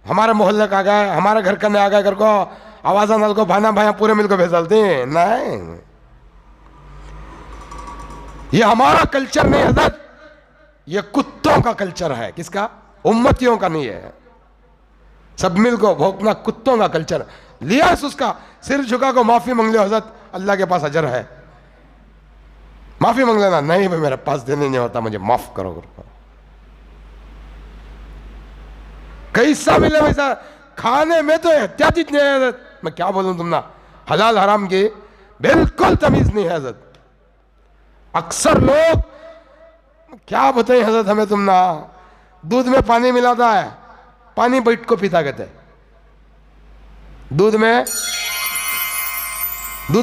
हमारे मोहल्ले का आ गए, हमारे घर करने आ गए, घर को आवाज नल को भाना भाया पूरे मिल को भेज डालते हैं। नहीं, ये हमारा कल्चर नहीं हजरत, ये कुत्तों का कल्चर है। किसका? उम्मतियों का नहीं है। सब मिल को भोंकना कुत्तों का कल्चर लिया है। उसका सिर झुका को माफी मांग लिया हजरत, अल्लाह के पास अजर है। माफी मांग लेना, नहीं भाई मेरे पास देने नहीं होता, मुझे माफ करो। कैसा मिले वैसा खाने में तो एहतियात नहीं है हजरत। मैं क्या बोलूं तुम ना, हलाल हराम की बिल्कुल तमीज नहीं है हजरत। अक्सर लोग क्या बताएं हजरत हमें तुम ना, दूध में पानी मिलाता है, पानी बैठ को पीता कहते। दूध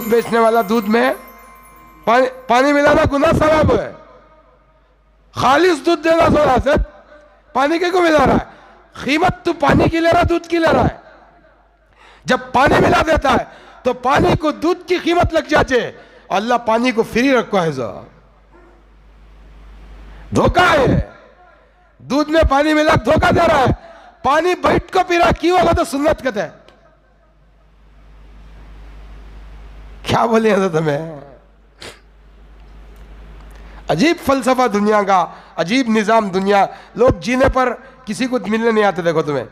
बेचने वाला दूध में पानी मिलाना गुनाह सवाब है। खालिस दूध देना सोना से पानी के को मिला रहा है। कीमत तू पानी की ले रहा, दूध की ले रहा है। जब पानी मिला देता है तो पानी को दूध की कीमत लग जाती है। अल्लाह पानी को फ्री रखो है, धोखा है। दूध में पानी मिला धोखा दे रहा है। पानी बैठ को पी रहा, क्यों होगा तो सुन्नत कहते हैं। क्या बोले हजरत हमें? अजीब फलसफा दुनिया का, अजीब निजाम दुनिया। लोग जीने पर किसी को मिलने नहीं आते। देखो तुम्हें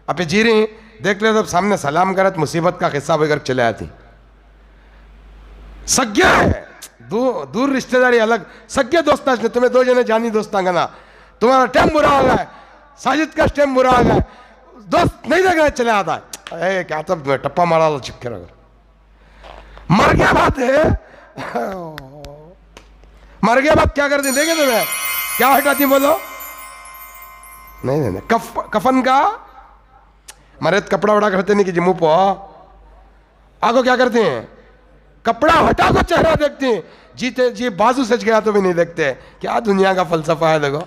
आप जी रही देख ले, तब सामने सलाम करत मुसीबत का किस्सा वगैरह चले आती। सज्ञा है, दूर रिश्तेदारी अलग, सज्ञा दोस्त ने तुम्हें 2 जने जानी दोस्त ना, तुम्हारा टाइम बुरा आ गया, साजिद का टाइम बुरा आ गया, दोस्त नहीं देख रहे चले आता है। क्या तब टप्पा मारा चिपके रहा, मर गया बात है। मर गया बात क्या करती देखे तुम्हें, क्या हटाती बोलो? नहीं, कफन का मरेत कपड़ा वड़ा करते नहीं कि मुंह पो आगो क्या करते हैं, कपड़ा हटा को चेहरा देखते हैं। जीते जी बाजू सच गया तो भी नहीं देखते। क्या दुनिया का फलसफा है। देखो,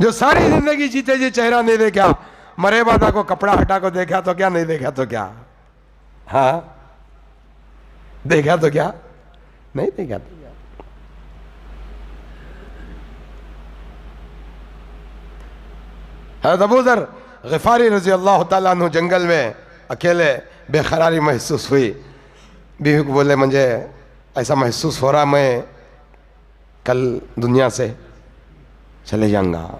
जो सारी जिंदगी जीते जी चेहरा नहीं देखा, मरे बाद को कपड़ा हटा को देखा तो क्या, नहीं देखा तो क्या? हाँ, देखा तो क्या, नहीं देखा तो क्या? हज़रत अबू ज़र ग़िफ़ारी रज़ी अल्लाह ताला अन्हु जंगल में अकेले बेकरारी महसूस हुई। बीवी को बोले मुझे ऐसा महसूस हो रहा, मैं कल दुनिया से चले जाऊंगा।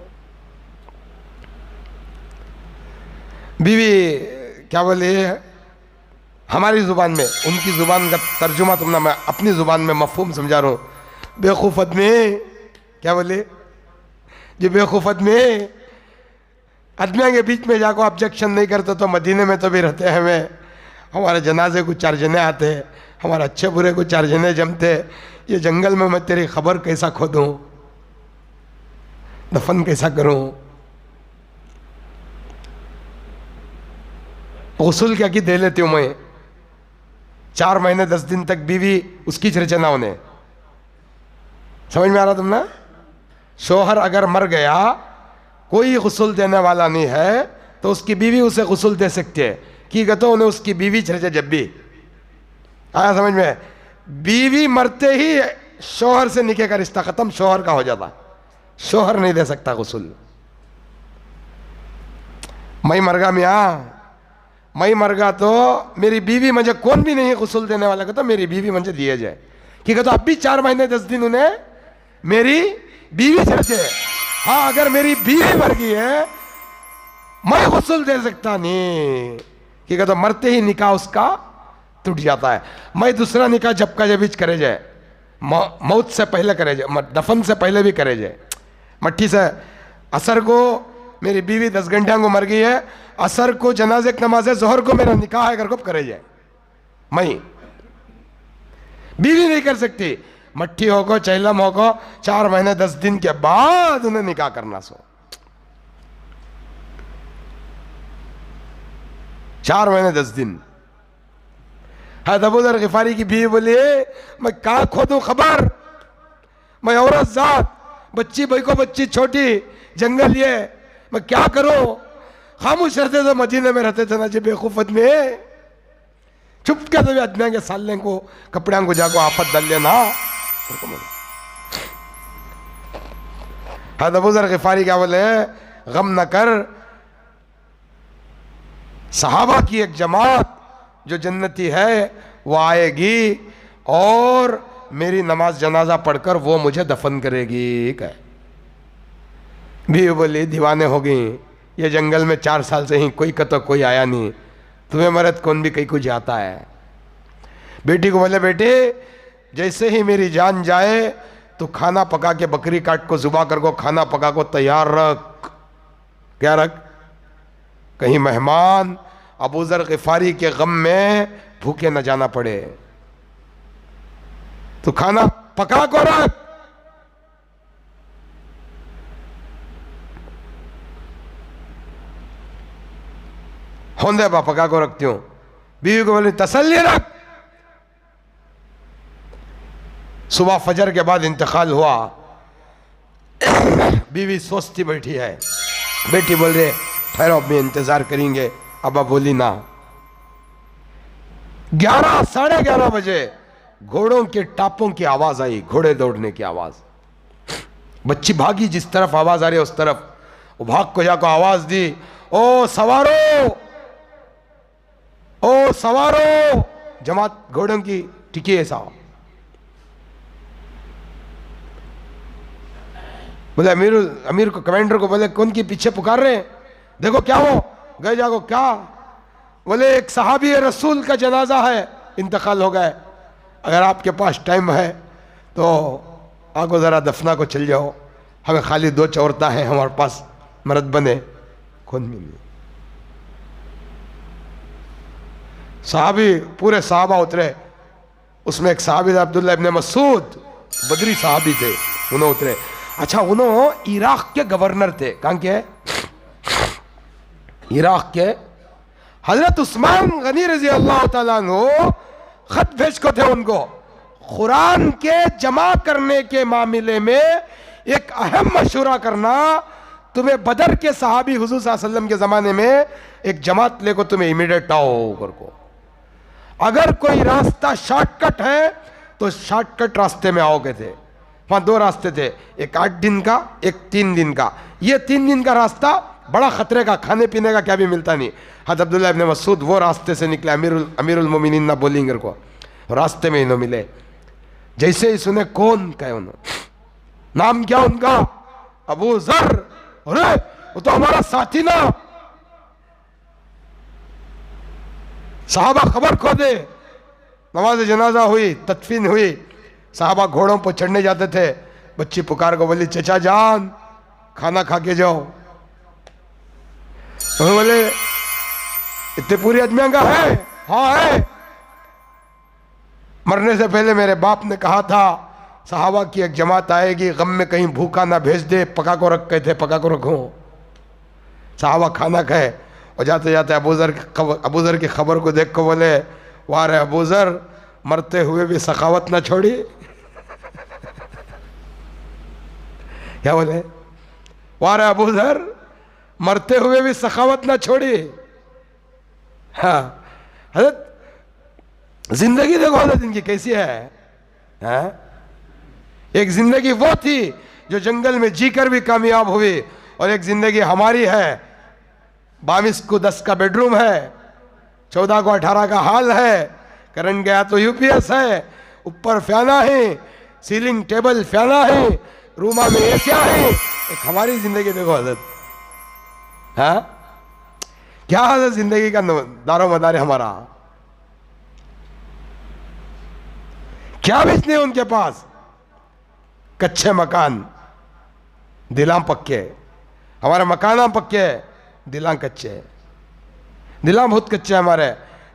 बीवी क्या बोली, हमारी ज़ुबान में, उनकी ज़ुबान का तर्जुमा तुमने, मैं अपनी ज़ुबान में मफ़हूम समझा रहा हूँ। बेवकूफ़ आदमी, क्या बोले, जो बेवकूफ़ आदमी आदमियों के बीच में जाकर ऑब्जेक्शन नहीं करते तो मदीने में तो भी रहते हैं। हमें हमारे जनाजे को 4 जने आते, हमारे अच्छे बुरे को 4 जने जमते। ये जंगल में मैं तेरी खबर कैसा खोदूं, दफन कैसा करूं? गसुल क्या की दे लेती हूं मैं। 4 महीने 10 दिन तक बीवी उसकी रचना उन्हें, समझ में आ रहा तुमने? शोहर अगर मर गया, कोई गसुल देने वाला नहीं है, तो उसकी बीवी उसे गसुल दे सकती है कि तो उन्हें उसकी बीवी छे जब भी आया समझ में। बीवी मरते ही शोहर से निकाह का रिश्ता खत्म, शोहर का हो जाता, शोहर नहीं दे सकता गसुल। मैं मर गया मियाँ, मैं मर गया तो मेरी बीवी मुझे कौन भी नहीं गसुल देने वाला, तो मेरी बीवी मुझे दिए जाए कि तो अब भी 4 महीने 10 दिन उन्हें मेरी बीवी छे। हाँ, अगर मेरी बीवी मर गई है मैं गसुल दे सकता नहीं, कि तो मरते ही निकाह उसका टूट जाता है। मैं दूसरा निकाह जब का जब करे जाए, मौत से पहले करे जाए, दफन से पहले भी करे जाए। मट्टी से असर को मेरी बीवी 10 घंटे को मर गई है, असर को जनाजे की नमाज है, जोहर को मेरा निकाह है, कर करे जाए। मैं बीवी नहीं कर सकती, मट्टी होको चैलम होको 4 महीने 10 दिन के बाद उन्हें निकाह करना। 4 महीने 10 दिन। अबू ज़र ग़िफ़ारी की बीवी बोली, मैं कहाँ खोदूं खबर, मैं औरत जात, बच्ची भाई को बच्ची छोटी, जंगल ये, मैं क्या करूं? खामोश रहते थे, मदीने में रहते थे ना जी, बेखूफत में चुप के तो आदमी के सालने को कपड़े को जाको आफत डाल लेना। अबू ज़र ग़िफ़ारी क्या बोले, गम न कर, सहाबा की एक जमात जो जन्नती है वो आएगी और मेरी नमाज जनाजा पढ़कर वो मुझे दफन करेगी। कहे भी बोली दीवाने हो गई, ये जंगल में 4 साल से ही कोई कतो कोई आया नहीं, तुम्हें मरद कौन भी कहीं को जाता है। बेटी को बोले, बेटे जैसे ही मेरी जान जाए तो खाना पका के, बकरी काट को जुबा कर को खाना पका को तैयार रख। क्या रख? कहीं मेहमान अबू ज़र ग़िफ़ारी के गम में भूखे न जाना पड़े, तो खाना पका को रख। होंदे बा पका को रखती हूं। बीवी को बोले तसल्ली रख। सुबह फजर के बाद इंतकाल हुआ, बीवी सोचती बैठी है, बेटी बोल रहे ठहरो अब इंतजार करेंगे। अब्बा बोली ना। 11 साढ़े 11 बजे घोड़ों के टापों की आवाज आई, घोड़े दौड़ने की आवाज। बच्ची भागी, जिस तरफ आवाज आ रही है उस तरफ वो भाग को जाकर आवाज दी, ओ सवारो, ओ सवारो। जमात घोड़ों की टिकी ऐसा। बोले अमीर को, कमांडर को बोले कौन की पीछे पुकार रहे हैं, देखो क्या हो गए जागो। क्या? बोले एक सहाबी रसूल का जनाजा है, इंतकाल हो गए, अगर आपके पास टाइम है तो आगो ज़रा दफना को चल जाओ, हमें खाली 2 औरतें हैं हमारे पास, मर्द बने कौन भी नहीं। सहाबी पूरे सहाबा उतरे, उसमें एक सहाबी अब्दुल्ला इब्न मसूद, बदरी सहाबी थे, उन्होंने उतरे। अच्छा, उन्होंने इराक के गवर्नर थे, कहाँ के? इराक के। हजरत उस्मान गनी रजी अल्लाह ताला अन्हु खत भेज को थे उनको, कुरान के जमा करने के मामले में एक अहम मशवरा करना, तुम्हें बदर के सहाबी हुजूर सल्लल्लाहु अलैहि वसल्लम के जमाने में एक जमात लेको तुम्हें इमीडिएट आओ करको। अगर कोई रास्ता शॉर्टकट है तो शॉर्टकट रास्ते में आओगे थे। वहां 2 रास्ते थे, एक 8 दिन का, एक 3 दिन का। ये 3 दिन का रास्ता बड़ा खतरे का, खाने पीने का क्या भी मिलता नहीं। हज़रत अब्दुल्लाह इब्न मसूद वो रास्ते से निकले, अमीरुल मोमिनीन ना बोलेंगे को, रास्ते में इन्हों मिले। जैसे ही सुने कौन कहे, उन्होंने नाम क्या उनका? अबू ज़र। अरे वो तो हमारा साथी ना। साहबा खबर खो दे, नमाज जनाजा हुई, तदफीन हुई, साहबा घोड़ों पर चढ़ने जाते थे। बच्ची पुकार को बोली चचा जान खाना खा के जाओ। बोले इतने पूरी आदमियों का है? हाँ है। मरने से पहले मेरे बाप ने कहा था सहाबा की एक जमात आएगी, गम में कहीं भूखा ना भेज दे, पका को रख के थे, पका को रखो। सहाबा खाना खाए, और जाते जाते अबूजर की खबर को देख को बोले, वाह रे अबूजर, मरते हुए भी सखावत ना छोड़ी। क्या बोले? वाह रे अबूजर, मरते हुए भी सखावत ना छोड़ी। हाँ हजरत, जिंदगी देखो हजरत इनकी कैसी है। हाँ? एक जिंदगी वो थी जो जंगल में जीकर भी कामयाब हुई, और एक जिंदगी हमारी है, 22 को 10 का बेडरूम है, 14 को 18 का हॉल है, करंट गया तो यूपीएस है, ऊपर फैना है, सीलिंग टेबल फैना है, रूमा में एसिया है। एक हमारी जिंदगी देखो हजरत। हाँ क्या हजरत जिंदगी का दारो मदार हमारा, क्या बेचने उनके पास? कच्चे मकान, दिलां पक्के। हमारे मकाना पक्के, दिलां कच्चे। दिलां बहुत कच्चे हमारे।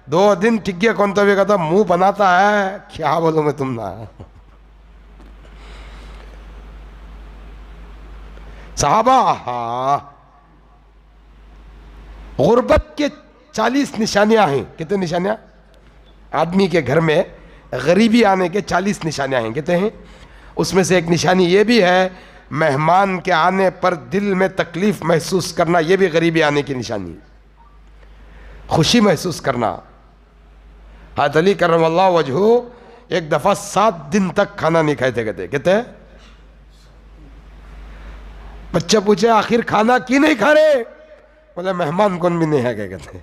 2 दिन टिक्के कौन तो भी कहता मुंह बनाता है, क्या बोलूं मैं तुम ना। साहबा, हाँ, गुर्बत के 40 निशानियां हैं। कितने निशानियां? आदमी के घर में गरीबी आने के 40 निशानियां हैं। कितने हैं? उसमें से एक निशानी ये भी है, मेहमान के आने पर दिल में तकलीफ महसूस करना, ये भी गरीबी आने की निशानी। खुशी महसूस करना। हज़रत अली करमल्लाहु वजहू एक दफा 7 दिन तक खाना नहीं खाए थे। कहते बच्चे पूछे आखिर खाना क्यों नहीं खा रहे? बोले मेहमान कौन भी नहीं है। क्या कहते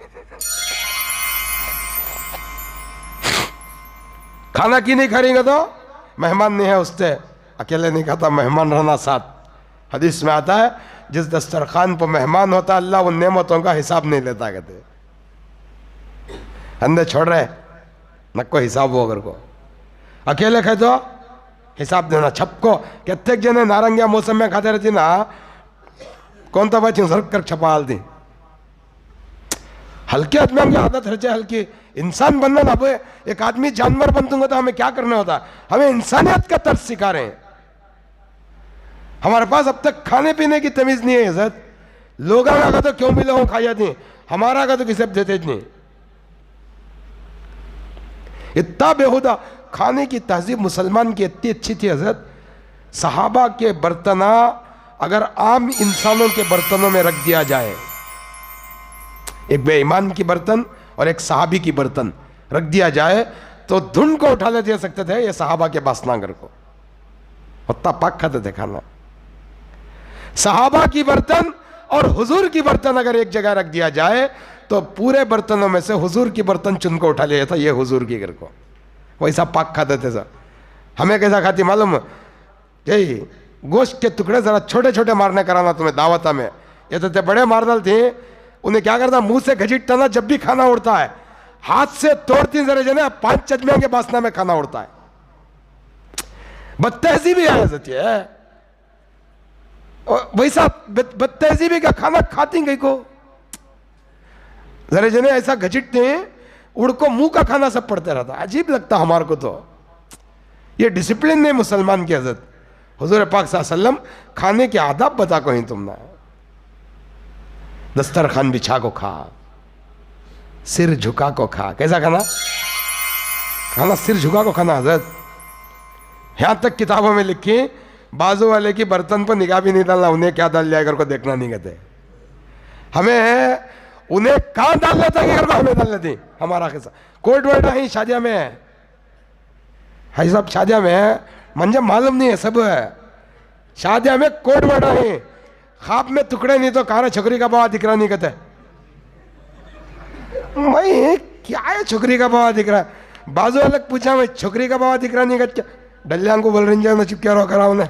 खाना क्यों नहीं खाएंगे? तो मेहमान नहीं है, उससे अकेले नहीं खाता, मेहमान रहना साथ। हदीस में आता है जिस दस्तरखान पर मेहमान होता अल्लाह उन नेमतों का हिसाब नहीं लेता। कहते अंदर छोड़ रहे न कोई हिसाब हो, अगर को अकेले खाए तो हिसाब देना। छपको कितने जने नारंगिया मौसम में खाते रहती ना, कौन तो बच्चे सर कर छपाल दी। हल्के आदमी की आदत है, हल्की इंसान बनना ना। अब एक आदमी जानवर बन दूंगा तो हमें क्या करना होता? हमें इंसानियत का तर्ज सिखा रहे हैं। हमारे पास अब तक खाने पीने की तमीज नहीं है इज्जत। लोगों का तो क्यों मिले हो खा जाती, हमारा का तो किसे देते नहीं। इतना बेहुदा खाने की तहजीब मुसलमान की इतनी अच्छी थी हजरत, सहाबा के बर्तना अगर आम इंसानों के बर्तनों में रख दिया जाए, एक बेईमान की बर्तन और एक सहाबी की बर्तन रख दिया जाए तो धुन को उठा ले दे सकते थे ये सहाबा के बासनागर को। उतना पाक खाते थे खाना। सहाबा की बर्तन और हुजूर की बर्तन अगर एक जगह रख दिया जाए तो पूरे बर्तनों में से हुजूर की बर्तन चुन को उठा लिया था, ये हुजूर की घर को। वैसा पाक खाते थे सर। हमें कैसा खाती मालूम? यही गोश्त के टुकड़े जरा छोटे छोटे मारने कराना तुम्हें दावता में। ये तो बड़े मारदल थे, उन्हें क्या करता मुंह से घसीटता ना, जब भी खाना उड़ता है हाथ से तोड़ती जरा जने 5 चजमिया के बासना में खाना उड़ता है। बदतहजीबी है वैसा बदतहजीबी का खाना खाती गई को जरा जने ऐसा घसीटते हैं, उड़ को मुंह का खाना सब पड़ते रहता। अजीब लगता हमारे को तो। ये डिसिप्लिन नहीं मुसलमान की हजरत। हुजूर पाक सल्लल्लाहु अलैहि वसल्लम खाने के आदाब बता को ही तुमने। दस्तरखान बिछा को खा, सिर झुका को खा। कैसा खाना? खाना सिर झुका को खाना हजरत। यहां तक किताबों में लिखी बाजू वाले की बर्तन पर निगाह भी नहीं डालना, उन्हें क्या डाल लिया घर को देखना नहीं कहते। हमें उन्हें कहां डाल लेता कि घर को हमें डाल लेती। हमारा कैसा कोर्ट वर्ड है शादिया में है, सब शादिया में है, मंजम मालूम नहीं है सब है। शादिया में कोर्ट वर्ड है, ख्वाब में टुकड़े नहीं तो कहा छोकरी का बाबा दिख रहा नहीं कहते। मैं क्या है छोकरी का बाबा दिख रहा है? बाजू अलग पूछा मैं छोकरी का बाबा दिख रहा नहीं कहते। डल्यान को बोल रही है चिपके रहो करा उन्हें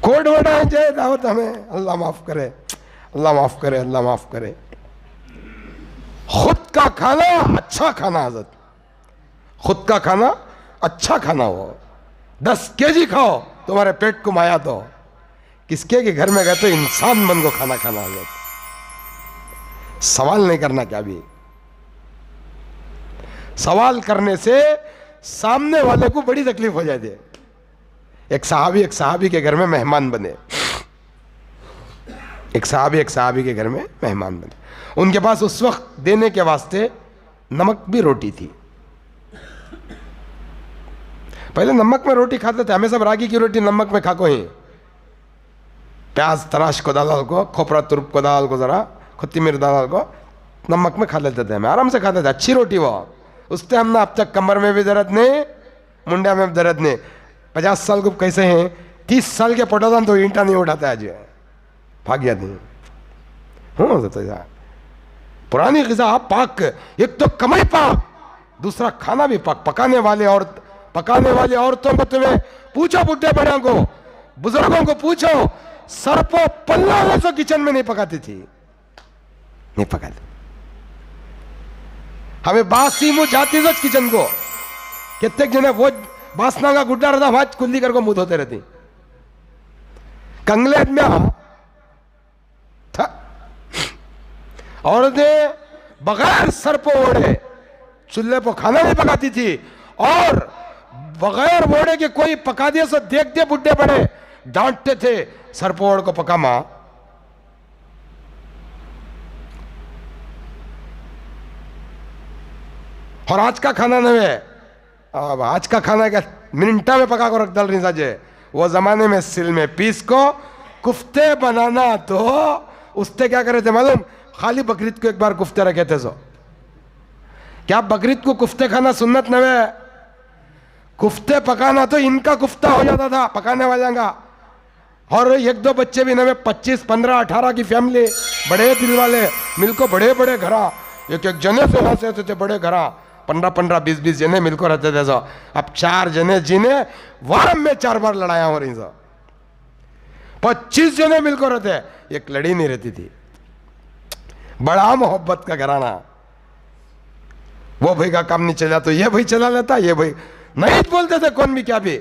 कोड वर्ड है जय दावत हमें। अल्लाह माफ करे, अल्लाह माफ करे, अल्लाह माफ करे। खुद का खाना अच्छा खाना हजरत, खुद का खाना अच्छा खाना हो। 10 केजी खाओ तुम्हारे पेट को माया दो। किसके के घर में गए तो इंसान बन को खाना खाना हजरत। सवाल नहीं करना क्या भी। सवाल करने से सामने वाले को बड़ी तकलीफ हो जाती है। एक सहाबी के घर में मेहमान बने। एक साहबी के घर में मेहमान बने, उनके पास उस वक्त देने के वास्ते नमक भी रोटी थी। पहले नमक में रोटी खाते थे, हमें सब रागी की रोटी नमक में खाको ही, प्याज तराश को डाल को, खोपरा तुरुप को डाल को, जरा कोथिमीर डाल को नमक में खा लेते थे, हमें आराम से खाते थे, अच्छी रोटी वो। उससे हम ना अब तक कमर में भी दर्द नहीं, मुंडा में भी दर्द नहीं। 50 साल को कैसे हैं, 30 साल के पोटादान तो ईंटा नहीं उठाता आज, भाग गया नहीं हो तो यार। पुरानी ग़िज़ा पाक, एक तो कमाई पाक, दूसरा खाना भी पाक। पकाने वाली औरतों को तुम्हें पूछो, बुढ़े बड़ों को, बुजुर्गों को पूछो, सरपो पल्ला तो किचन में नहीं पकाती थी, नहीं पकाती। हमें बासी मुंह जाती थी किचन को, कितने जने वो बासना का गुड्डा रहता, वहां कुल्ली कर को मुंह धोते रहती। कंगले में था औरतें बगैर सर पर ओढ़े चूल्हे पर खाना नहीं पकाती थी, और बगैर ओढ़े के कोई पका दिया सो देख दे बुढ़े बड़े डांटते थे, सर पर ओढ़ को पका मां। और आज का खाना नहीं है, अब आज का खाना क्या मिनटा में पका को रख डाल रही साजे। वो जमाने में सिल में पीस को कुफ्ते बनाना, तो उससे क्या करे थे मालूम, खाली बकरीद को एक बार कुफ्ते रखे थे। सो क्या बकरीद को कुफ्ते खाना सुन्नत न है, कुफ्ते पकाना तो इनका कुफ्ता हो जाता था पकाने वाले का। और एक दो बच्चे भी नवे, 25, 15, 18 की फैमिली, बड़े दिल वाले मिलकर बड़े बड़े घरा, एक एक जने से वहां से होते थे बड़े घरा, 15-15, 20-20 जने मिलकर रहते थे। सो अब 4 जने जिन्हें वारम में 4 बार लड़ाया हो रही, 25 जने मिलकर रहते, एक लड़ी नहीं रहती थी। बड़ा मोहब्बत का घराना। वो भाई का काम नहीं चला तो ये भाई चला लेता, ये भाई नहीं बोलते थे कौन भी क्या भी।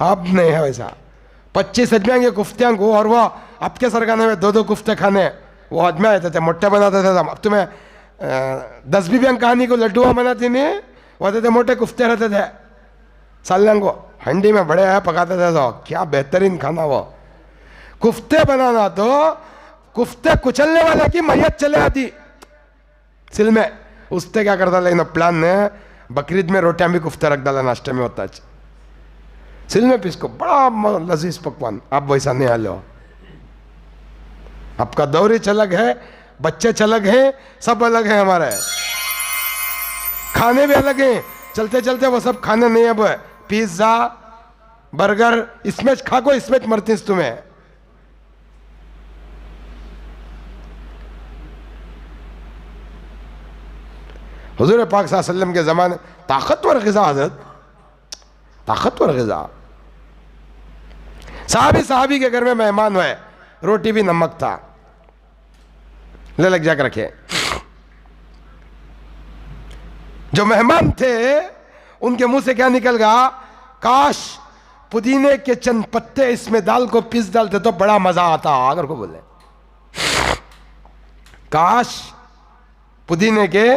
अब नहीं है वैसा। 25 अजमियां के कुफ्तियां को, और वो आपके सरगाने में 2-2 कुफ्ते खाने, वो अजमा रहते थे, मोटे बनाते थे। अब तुम्हें 10 बीबियां कहानी को लड्डुआ बनाती नहीं, वो थे मोटे कुफ्ते रहते थे। साल्यां को हंडी में बड़े है पकाते थे, तो क्या बेहतरीन खाना वो। कुफ्ते बनाना तो कुफ्ते कुचलने वाले की मैयत चले आती सिल में, उससे क्या करता लेकिन प्लान ने बकरीद में रोटियां भी कुफ्ते रख डाला, नाश्ते में होता सिल में पीस को, बड़ा लजीज पकवान। आप वैसा नहीं हालो, आपका दौर ही अलग है, बच्चे अलग हैं, सब अलग है, हमारे खाने भी अलग हैं। चलते चलते वो सब खाने नहीं, अब पिज्जा बर्गर इसमें खा को इसमें मरती तुम्हें। हुजूर पाक सल्लल्लाहु अलैहि वसल्लम के ज़माने ताकतवर ग़िज़ा, हज़रत ताकतवर ग़िज़ा। साहबी के घर में मेहमान हुए, रोटी भी नमक था, ले लग जाकर रखे। जो मेहमान थे उनके मुंह से क्या निकल गया, काश पुदीने के चंद पत्ते इसमें दाल को पीस डालते तो बड़ा मजा आता। अगर को बोले काश पुदीने के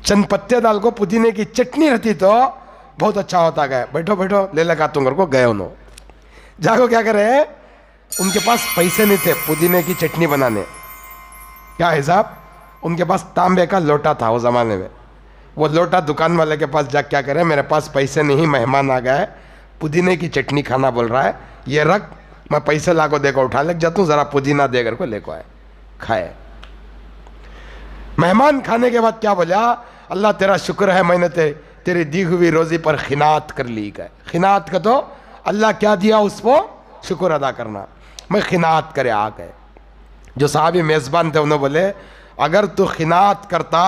चंद पत्ते दाल को पुदीने की चटनी रहती तो बहुत अच्छा होता। गए बैठो बैठो ले लगा तुम घर को गए, उन्होंने जागो क्या करे, उनके पास पैसे नहीं थे पुदीने की चटनी बनाने। क्या हिसाब, उनके पास तांबे का लोटा था उस जमाने में। वो लोटा दुकान वाले के पास जा, क्या करे, मेरे पास पैसे नहीं, मेहमान आ गए, पुदीने की चटनी खाना बोल रहा है, ये रख, मैं पैसे ला को देखो उठा ले जाता हूँ, जरा पुदीना दे कर को लेको आए, खाए। मेहमान खाने के बाद क्या बोला, अल्लाह तेरा शुक्र है मैंने तेरी दी हुई रोजी पर खिनात कर ली। गए खिनात का तो अल्लाह क्या दिया उसको शुक्र अदा करना, मैं खिनात करे आ गए। जो साहबी मेज़बान थे उन्होंने बोले अगर तू खिनात करता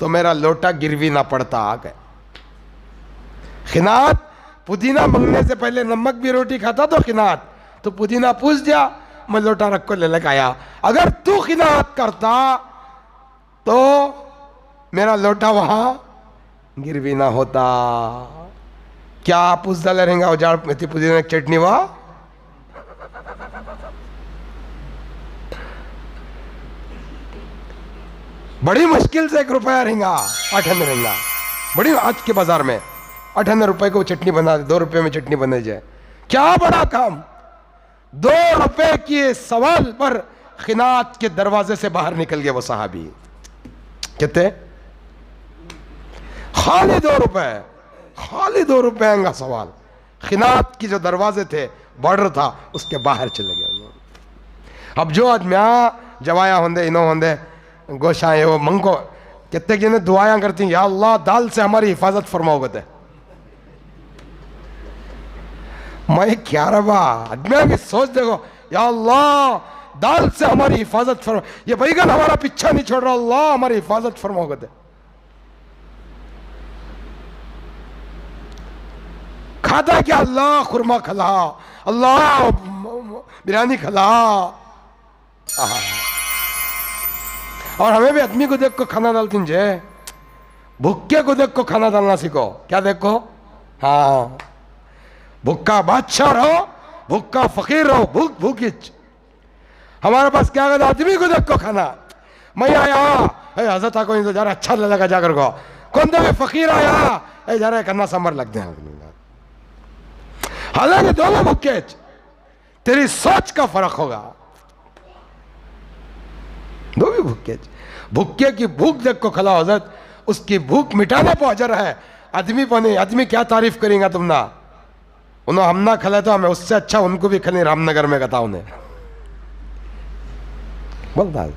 तो मेरा लोटा गिरवी ना पड़ता। आ गए खिनात, पुदीना मंगने से पहले नमक भी रोटी खाता तो खिनात, तो पुदीना पूछ दिया, मैं लोटा रख को ले लेकर आया। अगर तू खिनात करता तो मेरा लोटा वहां गिरवी ना होता। क्या आप उस डाले रहेंगे उजाड़ मेथी पुदीना की चटनी वहां, बड़ी मुश्किल से 1 रुपया रहेगा, 8 आने रहेगा। बड़ी आज के बाजार में 8 आने रुपए को चटनी बना दे, 2 रुपये में चटनी बना जाए। क्या बड़ा काम। 2 रुपए के सवाल पर खिनात के दरवाजे से बाहर निकल गए वो सहाबी। कहते खाली 2 रुपए, खाली 2 रुपए का सवाल, खिनात की जो दरवाजे थे, बॉर्डर था, उसके बाहर चले गए। अब जो आदमिया जवाया होंदे इनो होंदे गोशाएं वो मंगो कितने कि ने दुआयां करती हैं, या अल्लाह दाल से हमारी हिफाजत फरमाओ। कहते मैं क्या रबा आदमिया की सोच देखो, या अल्लाह दाल से हमारी हिफाजत फरमाओ, ये बैगन हमारा पीछा नहीं छोड़ रहा, अल्लाह हमारी हिफाजत फरमाओ। कहते खाता क्या, अल्लाह खुरमा खला, अल्लाह बिरयानी खला। और हमें भी आदमी को देख को खाना डालती जे, भुक्के को देख को खाना डालना सीखो। क्या देखो, हाँ भुक्का बादशाह रहो, भुक्का फकीर रहो, भूख भूखिच। हमारे पास क्या कहता, आदमी को देख को खाना। मैं आया हजरत को तो जरा अच्छा लगा जाकर को, कौन तो फकीर आया जरा करना समर लग जाए। हालांकि दोनों भुक्के, तेरी सोच का फर्क होगा। दो भी भुक्के, भुक्के की भूख देख को खिलाओ हजरत, उसकी भूख मिटाने पर अजर है। आदमी पर नहीं, आदमी क्या तारीफ करेगा तुम ना, उन्होंने हम ना खिलाए तो हमें उससे अच्छा उनको भी खिले रामनगर में कहता उन्हें बोलता है।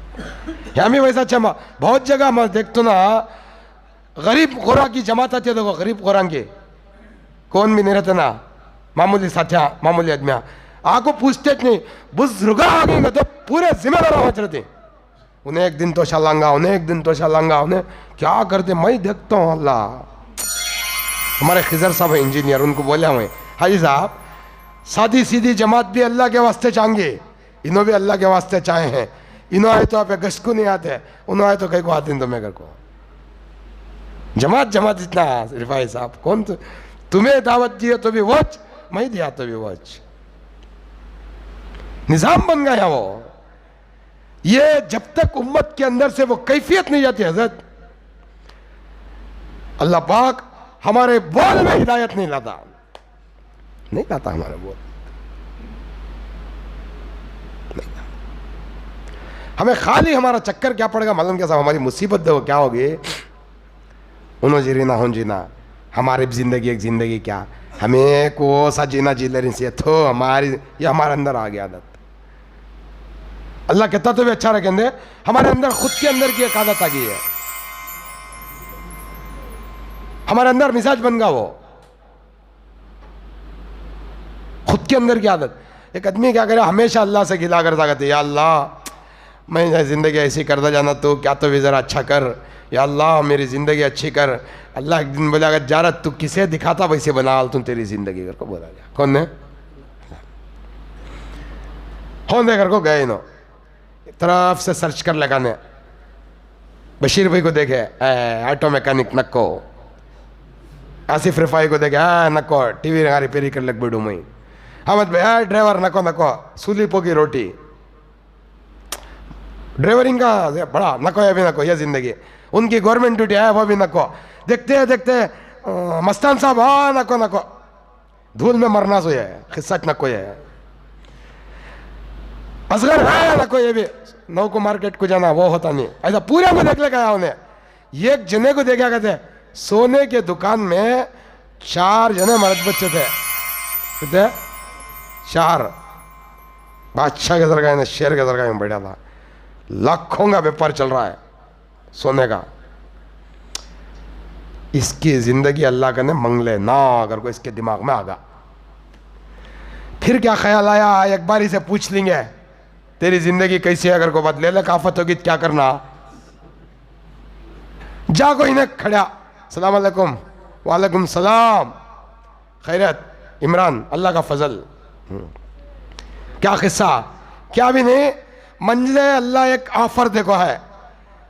हमें वैसा अच्छा बहुत जगह मैं देखता ना, गरीब गोरा की जमात आती है। देखो गरीब गोरा के कौन भी नहीं रहते ना, मामूली साथिया मामूली आदमिया आको पूछते नहीं, बुजुर्ग आ गए तो पूरे जिम्मेदार आवाज रहते। उन्हें एक दिन तोशा लांगा, उन्हें एक दिन तोशा लांगा, उन्हें क्या करते मैं देखता हूँ। अल्लाह, हमारे खिजर साहब इंजीनियर, उनको बोला हुए हाजी साहब सादी सीधी जमात भी अल्लाह के वास्ते चाहेंगे, इन्हों भी अल्लाह के वास्ते चाहे हैं। इन्हों आए तो आप गश्त नहीं आते, उन्हों आए तो कहीं को आते तो मैं कर को जमात जमात इतना रिफाई साहब कौन तुम्हें दावत दिए तो भी वच, मैं दिया तो भी वच, निजाम बन गया वो। ये जब तक उम्मत के अंदर से वो कैफियत नहीं जाती हजरत, अल्लाह पाक हमारे बोल में हिदायत नहीं लाता, नहीं लाता हमारे बोल नहीं लाता। हमें खाली हमारा चक्कर क्या पड़ेगा मालूम क्या साहब, हमारी मुसीबत देखो क्या होगी। उन्हों जीना हो जीना, हमारी जिंदगी एक जिंदगी क्या, हमें को सा जीना जी ले रही तो हमारी, ये हमारे अंदर आ गया आदत। अल्लाह कहता तो भी अच्छा रखेंगे, हमारे अंदर खुद के अंदर की एक आदत आ गई है, हमारे अंदर मिजाज बन गया वो खुद के अंदर की आदत। एक आदमी क्या करे, हमेशा अल्लाह से गिला करता कहते, या अल्लाह मैं जिंदगी ऐसी करता जाना, तो क्या तो भी जरा अच्छा कर, या अल्लाह मेरी जिंदगी अच्छी कर। अल्लाह एक दिन बोला जा रहा तू किसे दिखाता वैसे बना तुम तेरी जिंदगी कर को बोला जा। कौन ने कौन देकर को गए नो तरफ से सर्च कर लगाने, बशीर भाई को देखे ऑटो मैकेनिक नको, आसिफ रिफाई को देखे नको टीवी रिपेयरी कर लग बिडू मई, अहमद भाई ड्राइवर नको नको सूलीपो की रोटी, ड्राइवरिंग का बड़ा नको है भी नको, यह जिंदगी उनकी गवर्नमेंट ड्यूटी है वो भी नको। देखते देखते मस्तान साहब हाँ नको नको, धूल में मरना सो है खिस्सच नको है, असगर है नको, ये भी नौ को मार्केट को जाना वो होता नहीं। ऐसा पूरे को देख ले गया उन्हें, एक जने को देखा कहते सोने के दुकान में 4 जने मर्द बच्चे थे, कहते 4 बादशाह के दरगाह में शेर के दरगाह में बैठा था, लाखों का व्यापार चल रहा है सोने का। इसकी जिंदगी अल्लाह का ने मंगले ना अगर को इसके दिमाग में आ गया, फिर क्या ख्याल आया एक बारी से पूछ लेंगे तेरी जिंदगी कैसी है, अगर को बदले ले काफत होगी क्या करना। जागो इन्हें खड़ा, सलाम अलैकुम, वालेकुम सलाम, खैरत इमरान, अल्लाह का फजल, क्या किस्सा क्या भी नहीं, मंजिले अल्लाह एक ऑफर देखो है,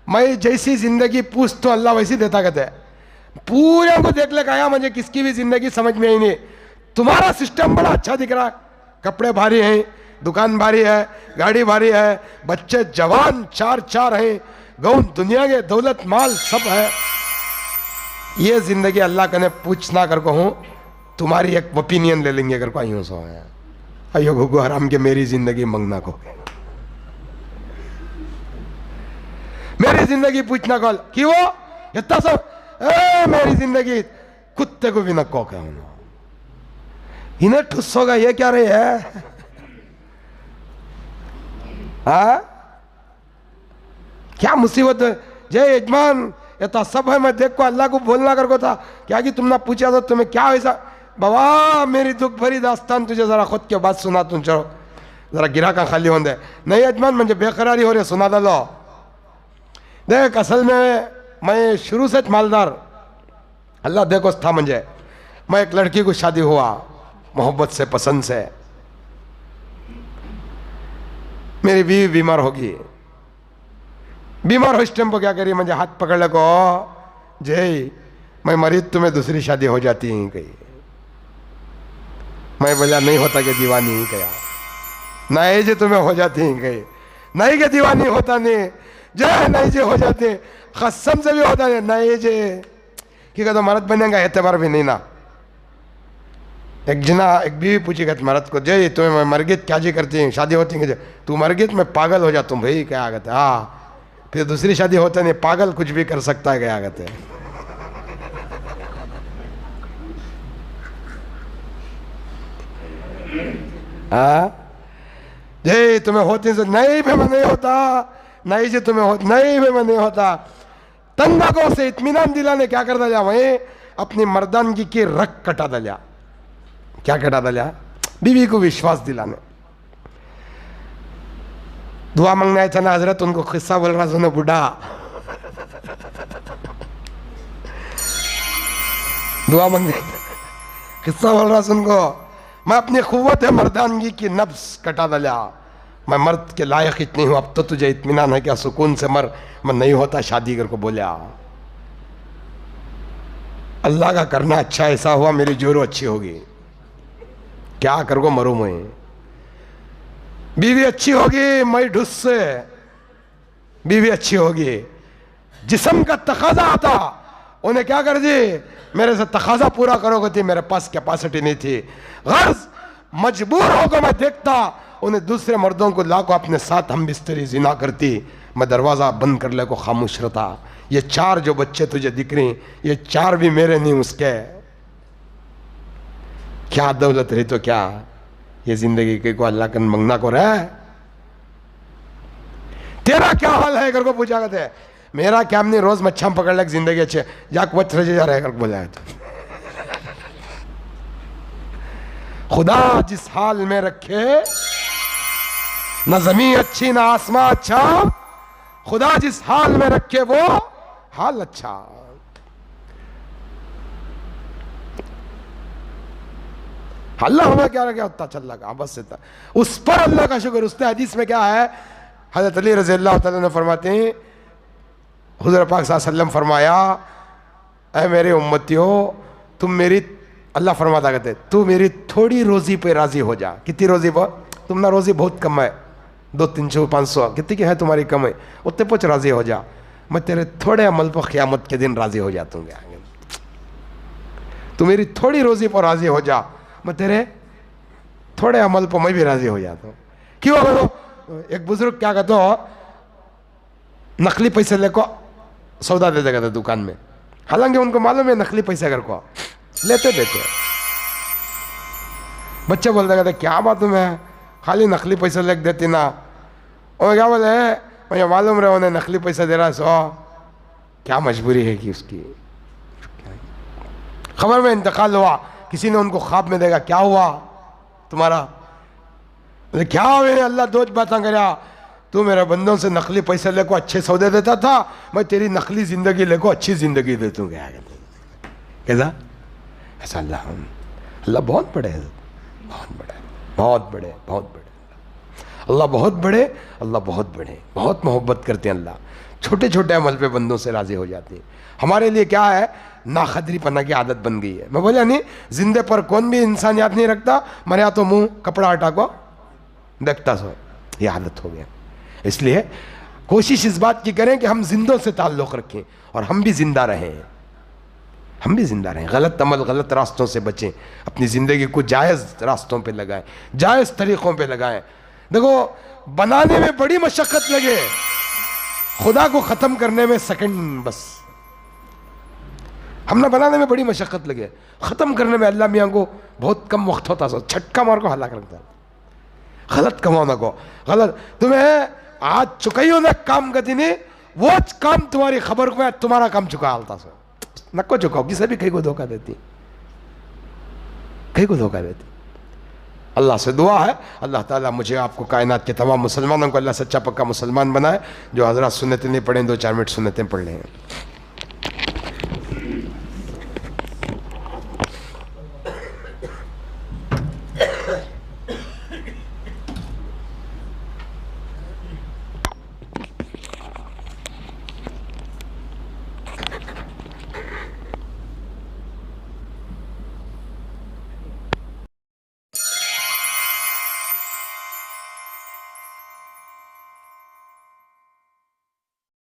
मैं जैसी जिंदगी पूछ तो अल्लाह वैसी देता कहते। पूरे को देख ले आया, मुझे किसकी भी जिंदगी समझ में आई नहीं। तुम्हारा सिस्टम बड़ा अच्छा दिख रहा है, कपड़े भारी हैं, दुकान भारी है, गाड़ी भारी है, बच्चे जवान 4 हैं, गौन दुनिया के दौलत माल सब है। ये जिंदगी अल्लाह कने पूछना कर को हूँ तुम्हारी एक ओपिनियन ले लेंगे अगर कोई यूं सो है अयो गुगु हराम के मेरी जिंदगी मंगना को मेरी जिंदगी पूछना कॉल कि वो इतना सब मेरी जिंदगी कुत्ते को भी न को इन्हें ठुस होगा ये क्या रही है क्या मुसीबत है जय यजमान ये तो सब है मैं देख को अल्लाह को बोलना कर को था क्या कि तुमने पूछा तो तुम्हें क्या ऐसा बाबा मेरी दुख भरी दास्तान तुझे जरा खुद के बात सुना तुम चलो जरा गिरा का खाली होंगे नहीं यजमान मुझे बेकरारी हो रही सुना डालो देख असल में मैं शुरू से मालदार अल्लाह देखो था मुझे मैं एक लड़की को शादी हुआ मोहब्बत से पसंद से मेरी बीवी बीमार होगी बीमार हो इस टाइम पर क्या करी मुझे हाथ पकड़ ले को जय मैं मरीज तुम्हें दूसरी शादी हो जाती है कही मैं बोला नहीं होता कि दीवानी ही कहा नहीं जी तुम्हें हो जाती है कही नहीं कि दीवानी होता नहीं जय नहीं जी हो जाते कसम से भी होता नहीं जी कि कहते मरद बनेगा एतबार भी नहीं ना एक जना एक बीवी पूछी कहते मरद को जय तुम्हें मरगित क्या जी करती है शादी होती है तू मरगित मैं पागल हो जाता हूँ भाई क्या आगत है हाँ फिर दूसरी शादी होता नहीं पागल कुछ भी कर सकता है क्या आगत है हाँ जय तुम्हें होती से नहीं भी मैं नहीं होता नहीं जी तुम्हें हो नहीं भी मैं नहीं होता तंदागों से इत्मीनान दिलाने क्या कर डाला वहीं अपनी मर्दानगी की रख कटा डाला क्या कटा डाला बीवी को विश्वास दिलाने दुआ मांगने आया था ना हजरत उनको किस्सा बोल रहा सुनो बुढ़ा दुआ मांगने किस्सा बोल रहा सुन को मैं अपनी कुव्वत मर्दानगी की नफ्स कटा डाला मैं मर्द के लायक इतनी हूं अब तो तुझे इत्मीनान है क्या सुकून से मर मैं नहीं होता शादी कर को बोला अल्लाह का करना अच्छा ऐसा हुआ मेरी जोरो अच्छी होगी क्या कर को मरूं मैं बीवी अच्छी होगी मैं ढुस से बीवी अच्छी होगी जिस्म का तकाजा आता उन्हें क्या कर दी मेरे से तकाजा पूरा करोगे थी मेरे पास कैपेसिटी नहीं थी गर्ज मजबूर होकर मैं देखता उन्हें दूसरे मर्दों को लाको अपने साथ हम बिस्तरी जिना करती मैं दरवाज़ा बंद कर ले को खामोश रहता ये चार जो बच्चे तुझे दिख रही ये चार भी मेरे नहीं उसके क्या दौलत रही तो क्या ये जिंदगी के को अल्लाह कन मंगना को रहा है तेरा क्या हाल है कर को पूछा करते मेरा क्या हमने रोज मच्छा पकड़ ले जिंदगी अच्छे जाक वच रहे जा रहे कर बोला तो खुदा जिस हाल में रखे न जमीन अच्छी ना आसमां अच्छा खुदा जिस हाल में रखे वो हाल अच्छा अल्लाह हमें क्या रखा उतना चल लगा बस इतना उस पर अल्लाह का शुक्र उसने हदीस में क्या है हज़रत अली रज़ी अल्लाह तआला ने फरमाते हैं हुज़ूर पाक सल्लल्लाहु अलैहि वसल्लम फरमाया ऐ मेरे उम्मतियों तुम मेरी अल्लाह फरमाता कहते तू मेरी थोड़ी रोज़ी पे राज़ी हो जा कितनी रोज़ी पर तुम ना रोज़ी बहुत कम है 200-300 500 कितनी की है तुम्हारी कम है उतने कुछ राज़ी हो जा मैं तेरे थोड़े अमल पर क़यामत के दिन राज़ी हो जातूँगा तू मेरी थोड़ी रोज़ी पर राज़ी हो जा मैं तेरे थोड़े अमल पर मैं भी राज़ी हो जाता हूँ क्यों बोलो एक बुजुर्ग क्या कहते हो नकली पैसे लेको सौदा दे देगा था दुकान में हालांकि उनको मालूम है नकली पैसे अगर को लेते देते बच्चे बोलते कहते क्या बात तुम्हें खाली नकली पैसे लेके देती ना और क्या बोले मुझे मालूम रहे उन्हें नकली पैसा दे रहा सो क्या मजबूरी है कि उसकी खबर में इंतकाल हुआ किसी ने उनको ख्वाब में देखा क्या हुआ तुम्हारा क्या मैंने अल्लाह दो बातें करा तू मेरे बंदों से नकली पैसे लेको अच्छे सौदे देता था मैं तेरी नकली जिंदगी लेको अच्छी जिंदगी दे दूंगा कैसा ऐसा अल्लाह बहुत बड़े हैं बहुत बड़े बहुत बड़े बहुत बड़े अल्लाह बहुत बड़े अल्लाह बहुत बड़े बहुत मोहब्बत करते हैं अल्लाह छोटे छोटे अमल पे बंदों से राजी हो जाते हैं हमारे लिए क्या है नाखदरी पन्ना की आदत बन गई है मैं बोला नहीं जिंदे पर कौन भी इंसान याद नहीं रखता मरे तो मुंह कपड़ा हटा को देखता सो ये आदत हो गया इसलिए कोशिश इस बात की करें कि हम जिंदों से ताल्लुक़ रखें और हम भी जिंदा रहें हम भी ज़िंदा रहें, गलत अमल गलत रास्तों से बचें, अपनी ज़िंदगी को जायज़ रास्तों पे लगाएं, जायज़ तरीक़ों पे लगाएं। देखो बनाने में बड़ी मशक्क़त लगे, खुदा को ख़त्म करने में सेकंड बस। हमने बनाने में बड़ी मशक्क़त लगे, ख़त्म करने में अल्लाह मियाँ को बहुत कम वक्त होता, सो झटका मार को हलाक रखता। गलत कमाओ ना को गलत तुम्हें आज चुकाई हो ना काम गति ने वो काम तुम्हारी खबर को तुम्हारा काम चुका हालता सो नको चुकाओ, किसी भी कहीं को धोखा देती, कहीं को धोखा देती। अल्लाह से दुआ है अल्लाह ताला मुझे आपको कायनात के तमाम मुसलमानों को अल्लाह सच्चा पक्का मुसलमान बनाए। जो हज़रात सुन्नतें नहीं पढ़ें 2-4 मिनट सुन्नतें पढ़ लें।